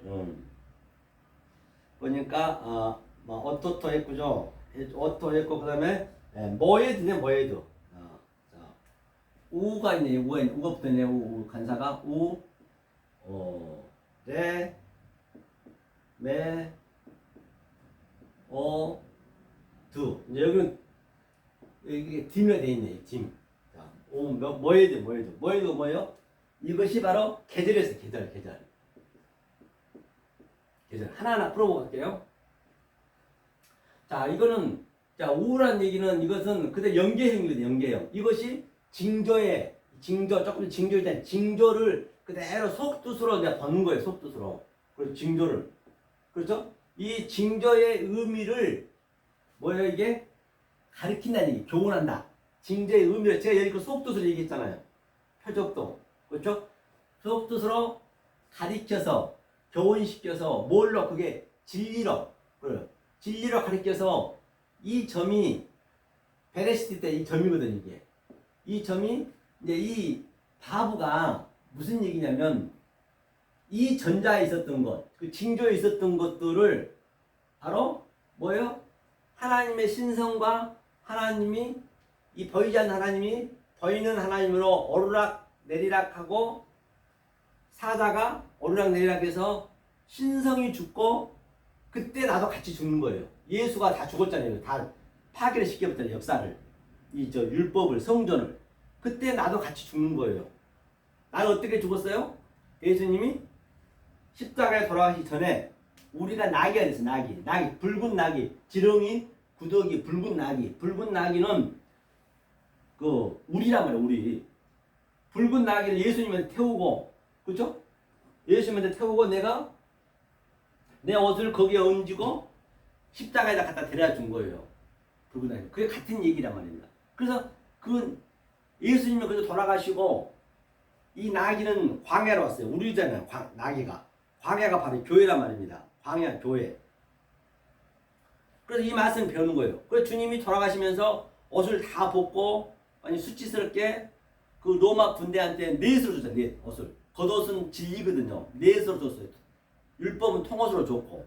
보니까 뭐 어토토 했고죠. 어토 했고 그다음에 모에드네 모에드. 자, 우가 있네. 우가 붙었네. 우 간사가 레, 메, 두. 이제 여기는 이게 딤이 돼 있네. 딤. 자, 모에드. 모에드가 뭐예요? 이것이 바로 계절이었어요. 계절. 하나하나 풀어보고 갈게요. 자, 이거는, 자, 우울한 얘기는 이것은 그대로 연계형이거든요, 연계형. 이것이 조금 징조일 때, 징조를 그대로 속뜻으로 내가 버는 거예요, 속뜻으로. 그리고 징조를. 그렇죠? 이 징조의 의미를, 뭐예요, 이게? 가리킨다는 얘기, 교훈한다. 징조의 의미를, 제가 여기 그 속뜻으로 얘기했잖아요. 표적도. 그렇죠? 속뜻으로 가리켜서, 교훈시켜서, 뭘로, 그게 진리로. 그래요. 진리로 가리켜서 이 점이 베레시티 때 이 점이거든 이게. 이 점이 이제 이 바브가 무슨 얘기냐면 이 전자에 있었던 것, 그 징조에 있었던 것들을 바로 뭐예요? 하나님의 신성과 하나님이 이 보이지 않는 하나님이 보이는 하나님으로 오르락 내리락하고 사자가 오르락 내리락해서 신성이 죽고 그때 나도 같이 죽는 거예요. 예수가 다 죽었잖아요. 다 파괴를 시켜버렸잖아요. 역사를. 율법을, 성전을. 그때 나도 같이 죽는 거예요. 나는 어떻게 죽었어요? 예수님이 십자가에 돌아가시기 전에 우리가 나귀가 됐어요. 나귀. 붉은 나귀. 지렁이, 구더기, 붉은 나귀. 붉은 나귀는 우리란 말이에요. 우리. 붉은 나귀를 예수님한테 태우고, 그렇죠? 예수님한테 태우고 내 옷을 거기에 얹고 십자가에다 갖다 데려다 준 거예요. 붉은 나귀. 그게 같은 얘기란 말입니다. 그래서 예수님이 그래서 돌아가시고 이 나귀는 광야로 왔어요. 우리잖아요. 나귀가. 광야가 바로 교회란 말입니다. 광야, 교회. 그래서 이 말씀을 배우는 거예요. 그래서 주님이 돌아가시면서 옷을 다 벗고 아니 수치스럽게 그 로마 군대한테 넷을 줬어요. 넷 옷을. 겉옷은 진리거든요. 넷으로 줬어요. 율법은 통옷으로 줬고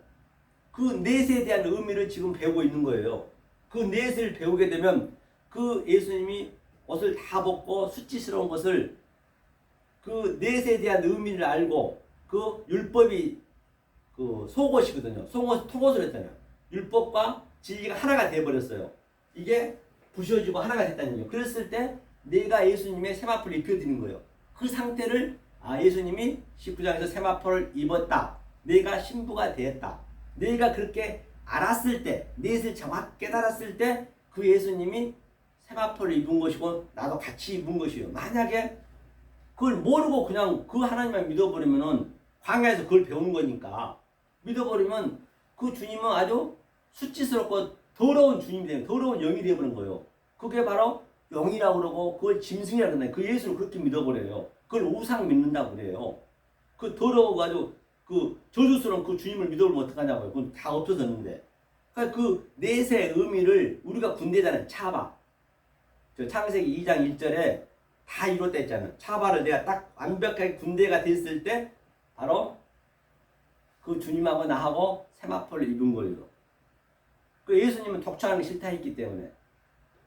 그 넷에 대한 의미를 지금 배우고 있는 거예요. 그 넷을 배우게 되면 그 예수님이 옷을 다 벗고 수치스러운 것을 그 넷에 대한 의미를 알고 그 율법이 그 속옷이거든요. 통옷을 했잖아요. 율법과 진리가 하나가 되어버렸어요. 이게 부셔지고 하나가 됐다는 얘기예요. 그랬을 때 내가 예수님의 세마포를 입혀드린 거예요. 그 상태를 예수님이 19장에서 세마포를 입었다. 내가 신부가 되었다. 내가 그렇게 알았을 때, 넷을 정확히 깨달았을 때 그 예수님이 세마포를 입은 것이고 나도 같이 입은 것이에요. 만약에 그걸 모르고 그냥 그 하나님만 믿어버리면은 광야에서 그걸 배우는 거니까 믿어버리면 그 주님은 아주 수치스럽고 더러운 주님이 되는 더러운 영이 되어버린 거예요. 그게 바로 영이라고 그러고 그걸 짐승이라고 그러나요? 그 예수를 그렇게 믿어버려요. 그걸 우상 믿는다고 그래요. 그 더러워가지고 그 저주스러운 그 주님을 믿어보면 어떡하냐고요. 그건 다 없어졌는데. 그러니까 그 넷의 의미를 우리가 군대잖아요. 차바. 저 창세기 2장 1절에 다 이뤘다 했잖아요. 차바를 내가 딱 완벽하게 군대가 됐을 때 바로 그 주님하고 나하고 세마포를 입은 거예요. 그 예수님은 독촉하는 게 싫다 했기 때문에.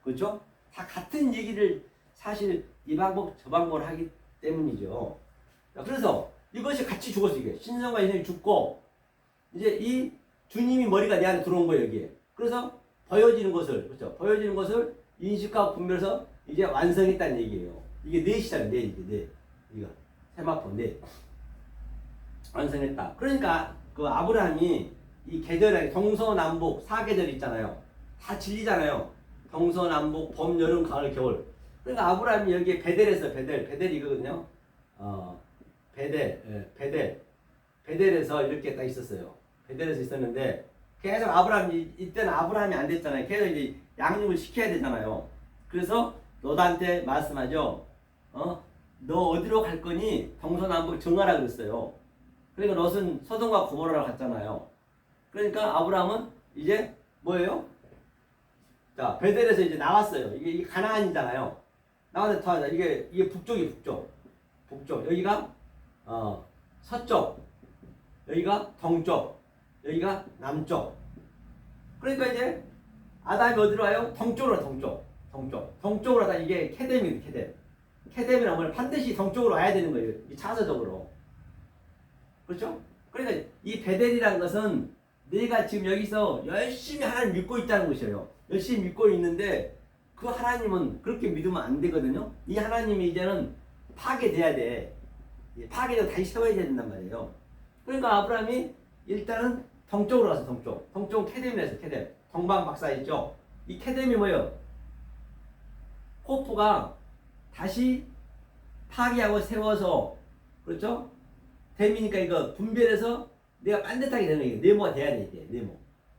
그렇죠? 다 같은 얘기를 사실 이 방법 저 방법을 하기 때문이죠. 그래서 이것이 같이 죽었어. 이게 신성과 인생이 죽고 이제 이 주님이 머리가 내 안에 들어온 거예요. 여기에. 그래서 보여지는 것을 그렇죠. 보여지는 것을 인식하고 분별해서 이제 완성했다는 얘기예요. 이게 넷이잖아요. 넷 이게 넷. 이거 세마포 넷 완성했다. 그러니까 그 아브라함이 이 계절에 동서남북 4계절 있잖아요. 다 진리잖아요. 동서남북 봄 여름 가을 겨울. 그러니까 아브라함이 여기에 베델에서 베델 이거거든요. 베델에서 이렇게 딱 있었어요. 베델에서 있었는데 계속 아브라함이 이때는 아브라함이 안 됐잖아요. 계속 이제 양육을 시켜야 되잖아요. 그래서 롯한테 말씀하죠. 너 어디로 갈 거니 동서남북 정하라 그랬어요. 그러니까 롯은 소돔과 고모라를 갔잖아요. 그러니까 아브라함은 이제 뭐예요? 자, 베델에서 이제 나왔어요. 이게 가나안이잖아요. 나와서 이게 북쪽이 북쪽. 여기가 서쪽, 여기가 동쪽, 여기가 남쪽. 그러니까 이제 아담이 어디로 와요? 동쪽으로 동쪽으로 다 이게 케뎀입니다. 케뎀이란 말 반드시 동쪽으로 와야 되는 거예요. 이 차서적으로. 그렇죠? 그러니까 이 베델이라는 것은 내가 지금 여기서 열심히 하나님 믿고 있다는 것이에요. 열심히 믿고 있는데 그 하나님은 그렇게 믿으면 안 되거든요. 이 하나님이 이제는 파괴돼야 돼. 파괴되고 다시 세워야 된단 말이에요. 그러니까 아브라함이 일단은 동쪽으로 가서 동쪽은 케뎀이라서 케뎀. 동방 박사 있죠. 이 케뎀이 뭐예요? 호프가 다시 파괴하고 세워서 그렇죠? 댐이니까 이거 분별해서 내가 반듯하게 되는 얘기예요. 네모가 돼야 돼 이게 네모.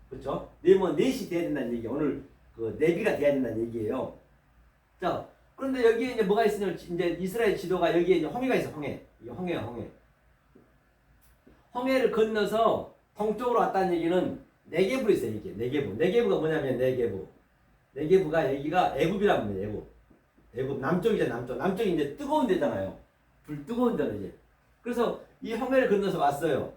그렇죠? 네모 넷이 돼야 된다는 얘기. 오늘 그 네비가 돼야 된다는 얘기예요. 자, 그런데 여기에 이제 뭐가 있으냐면 이제 이스라엘 지도가 여기에 이제 홍해가 있어. 이게 홍해야. 홍해를 건너서 동쪽으로 왔다는 얘기는 네게브로 있어요. 이게 네게브가 뭐냐면 네게브가 여기가 애굽이라고 합니다. 애굽 남쪽이잖아. 남쪽이 이제 뜨거운 데잖아요. 불 뜨거운 데로 이제. 그래서 이 홍해를 건너서 왔어요.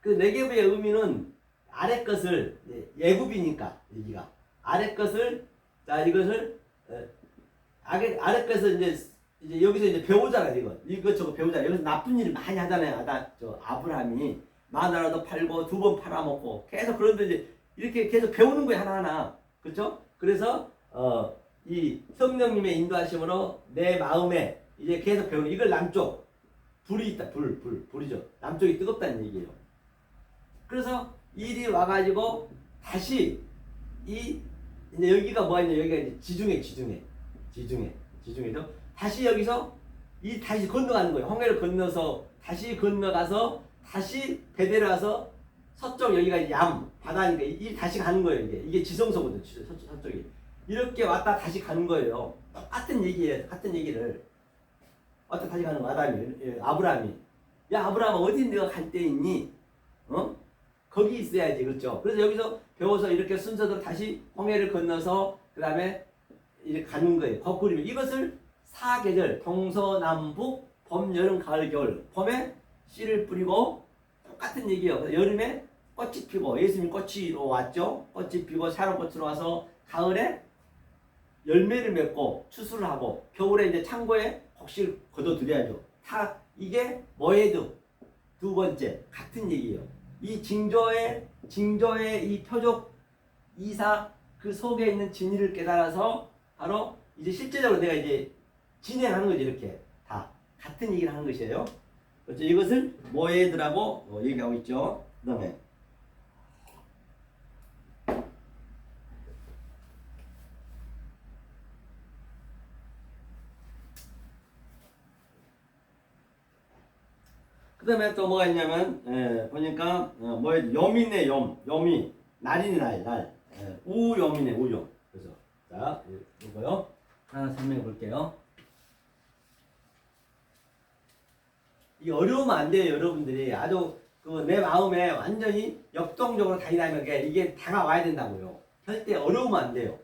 그 네게브의 의미는 아래 것을 애굽이니까 여기가 아래 것을 자 이것을 아래 것을 이제 여기서 이제 배우잖아요. 이거 배우잖아요. 여기서 나쁜 일을 많이 하잖아요. 아브라함이 마누라도 팔고 2번 팔아먹고 계속 그런데 이제 이렇게 계속 배우는 거예요. 하나하나. 그렇죠? 그래서 이 성령님의 인도하심으로 내 마음에 이제 계속 배우는 이걸 남쪽 불이 있다. 불이죠. 남쪽이 뜨겁다는 얘기예요. 그래서 일이 와가지고 다시 이제 여기가 뭐냐 여기가 이제 지중해죠. 다시 여기서 다시 건너가는 거예요. 홍해를 건너서 다시 건너가서 다시 베델에 와서 서쪽 여기가 얌 바다니까 이 다시 가는 거예요. 이게 지성소거든. 서쪽이 이렇게 왔다 다시 가는 거예요. 같은 얘기예요. 같은 얘기를 왔다 다시 가는 거 아브라함이 야 아브라함 어디 내가 갈 데 있니? 거기 있어야지. 그렇죠? 그래서 여기서 배워서 이렇게 순서대로 다시 홍해를 건너서 그 다음에 이렇게 가는 거예요. 거꾸로 이것을 사계절 동서남북 봄 여름 가을 겨울 봄에 씨를 뿌리고 똑같은 얘기예요. 여름에 꽃이 피고 예수님이 꽃이로 왔죠. 꽃이 피고 샤론꽃으로 와서 가을에 열매를 맺고 추수를 하고 겨울에 이제 창고에 곡식을 거둬들여야죠. 다 이게 모에드 두 번째 같은 얘기예요. 이 징조의 이 표적 이사 그 속에 있는 진리를 깨달아서 바로 이제 실제적으로 내가 이제 진행하는 거지. 이렇게 다 같은 얘기를 하는 것이에요. 그렇죠? 이것을 모에드라고 얘기하고 있죠. 그다음에 또 뭐가 있냐면 보니까 염이네. 염이 날이네. 날 우염이네. 우염. 그래서 자 이거요 하나 설명해 볼게요. 이 어려우면 안 돼요. 여러분들이 아주 내 마음에 완전히 역동적으로 다니다면 이게 다가와야 된다고요. 절대 어려우면 안 돼요.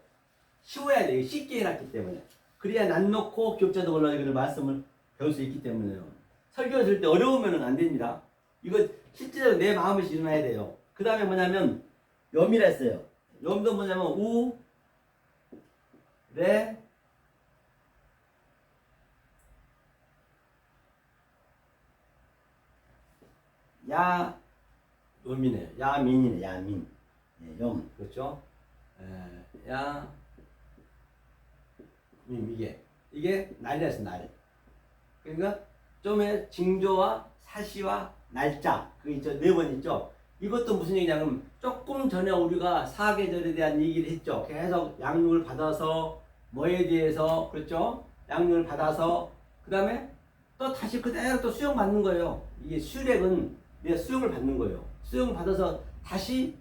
쉬워야 돼요. 쉽게 해놨기 때문에. 그래야 난 놓고 기억자도 올라가는 말씀을 배울 수 있기 때문에요. 설교를 들을 때 어려우면 안 됩니다. 이거 실제로 내 마음에서 일어나야 돼요. 그 다음에 뭐냐면 염이라 했어요. 염도 뭐냐면 우, 레, 야, 염이네요. 야민이네. 야민. 염. 그렇죠? 야, 이게 날이라서 날. 그러니까 좀의 징조와 사시와 날짜 그 있죠. 4번 있죠. 이것도 무슨 얘기냐면 조금 전에 우리가 사계절에 대한 얘기를 했죠. 계속 양육을 받아서 뭐에 대해서 그렇죠? 양육을 받아서 그 다음에 또 다시 그대로 또 수용 받는 거예요. 이게 수렉은 내가 수용을 받는 거예요. 수용을 받아서 다시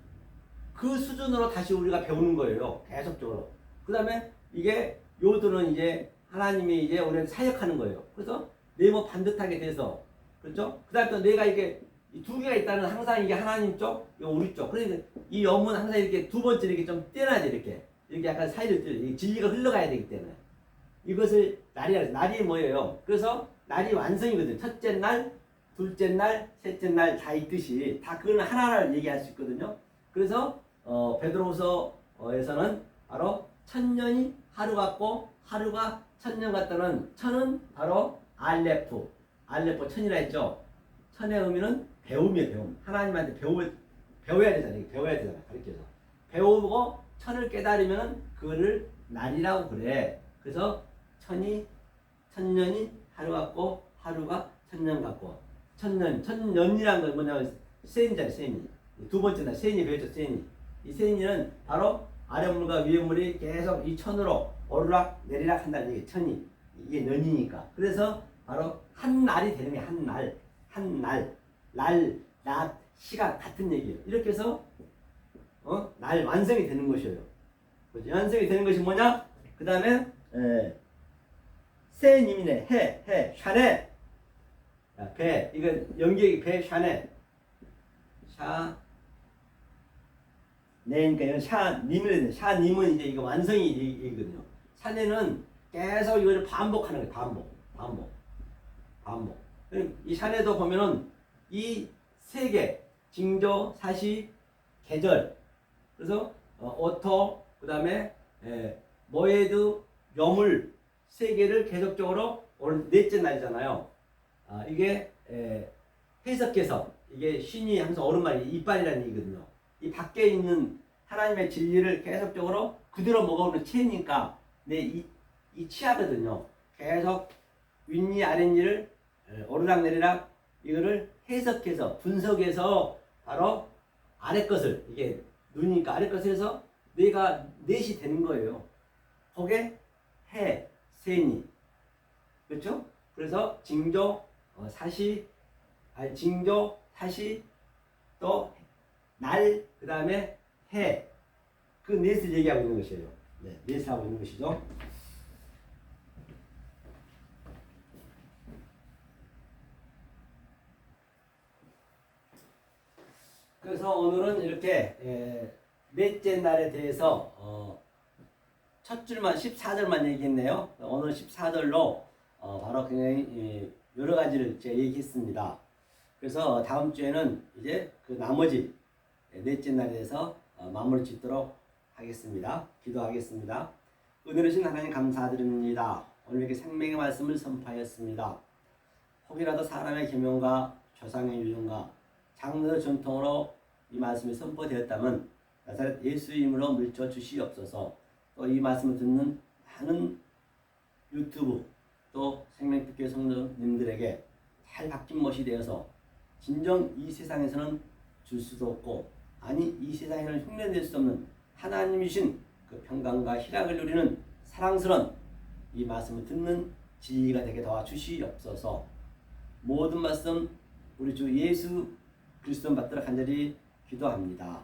그 수준으로 다시 우리가 배우는 거예요. 계속적으로. 그 다음에 이게 요들은 이제 하나님이 이제 우리한테 사역하는 거예요. 그래서 네모 반듯하게 돼서 그렇죠? 그 다음에 또 내가 이게 두 개가 있다는 항상 이게 하나님 쪽, 이거 우리 쪽. 그러니까 이 염은 항상 이렇게 두 번째 이렇게 좀 떼놔야 돼 이렇게 약간 사이를 진리가 흘러가야 되기 때문에 이것을 날이라 날이 뭐예요? 그래서 날이 완성이거든. 첫째 날, 둘째 날, 셋째 날 다 있듯이 다 그거는 하나하나 얘기할 수 있거든요. 그래서 베드로후서에서는 바로 천년이 하루 같고 하루가 천년 같다는 천은 바로 알레프 천이라 했죠. 천의 의미는 배움이에요. 배움. 하나님한테 배워야 되잖아요. 가르쳐서 배우고 천을 깨달으면 그거를 날이라고 그래. 그래서 천년이 하루 같고 하루가 천년 같고 천년이란 건 뭐냐면 세인이잖아요. 세인이. 두 번째 날 세인이 배웠죠. 세인이. 이 세인이는 바로 아랫물과 위에물이 계속 이 천으로 오르락 내리락 한다는 얘기. 천이 이게 년이니까. 그래서 바로 한 날이 되는 게 한 날, 낮, 시간 같은 얘기예요. 이렇게 해서 날 완성이 되는 것이에요. 그렇죠? 완성이 되는 것이 뭐냐? 그 다음에 세님이네. 해, 샤네. 배, 이거 연기의 배, 샤네. 그러니까 이건 샤님을 샤님은 이제 이거 완성이 이거든요. 샤네는 계속 이걸 반복하는 거예요. 반복. 이 샤네도 보면은 이 세 개, 징조, 사시, 계절. 그래서 오토, 그 다음에 모에드, 여물 세 개를 계속적으로 오늘 넷째 날이잖아요. 이게 해석해서 이게 신이 항상 오른말이 이빨이라는 얘기거든요. 이 밖에 있는 하나님의 진리를 계속적으로 그대로 먹어오는 체니까 이 치아거든요. 계속 윗니 아랫니를 오르락 내리락 이거를 해석해서 분석해서 바로 아래 것을 이게 눈이니까 아래 것을 해서 내가 넷이 되는 거예요. 그게 해, 세니. 그렇죠? 그래서 징조, 징조, 사시, 또 날, 그 다음에 해. 그 넷을 얘기하고 있는 것이에요. 네, 넷을 하고 있는 것이죠. 그래서 오늘은 이렇게 넷째 날에 대해서 첫 줄만 14절만 얘기했네요. 오늘 14절로 바로 그냥 여러 가지를 제가 얘기했습니다. 그래서 다음 주에는 이제 그 나머지 넷째 날에 대해서 마무리 짓도록 하겠습니다. 기도하겠습니다. 은혜로신 하나님 감사드립니다. 오늘 이렇게 생명의 말씀을 선포하였습니다. 혹이라도 사람의 계명과 조상의 유전과 장로의 전통으로 이 말씀이 선포되었다면 나사렛 예수 이름으로 물려 주시옵소서. 또 이 말씀을 듣는 많은 유튜브 또 생명특교회 성도님들에게 잘 바뀐 못이 되어서 진정 이 세상에서는 줄 수도 없고 아니 이 세상에는 흉내낼 수 없는 하나님이신 그 평강과 희락을 누리는 사랑스러운 이 말씀을 듣는 진리가 되게 도와주시옵소서. 모든 말씀 우리 주 예수 그리스도 받들어 간절히 기도합니다.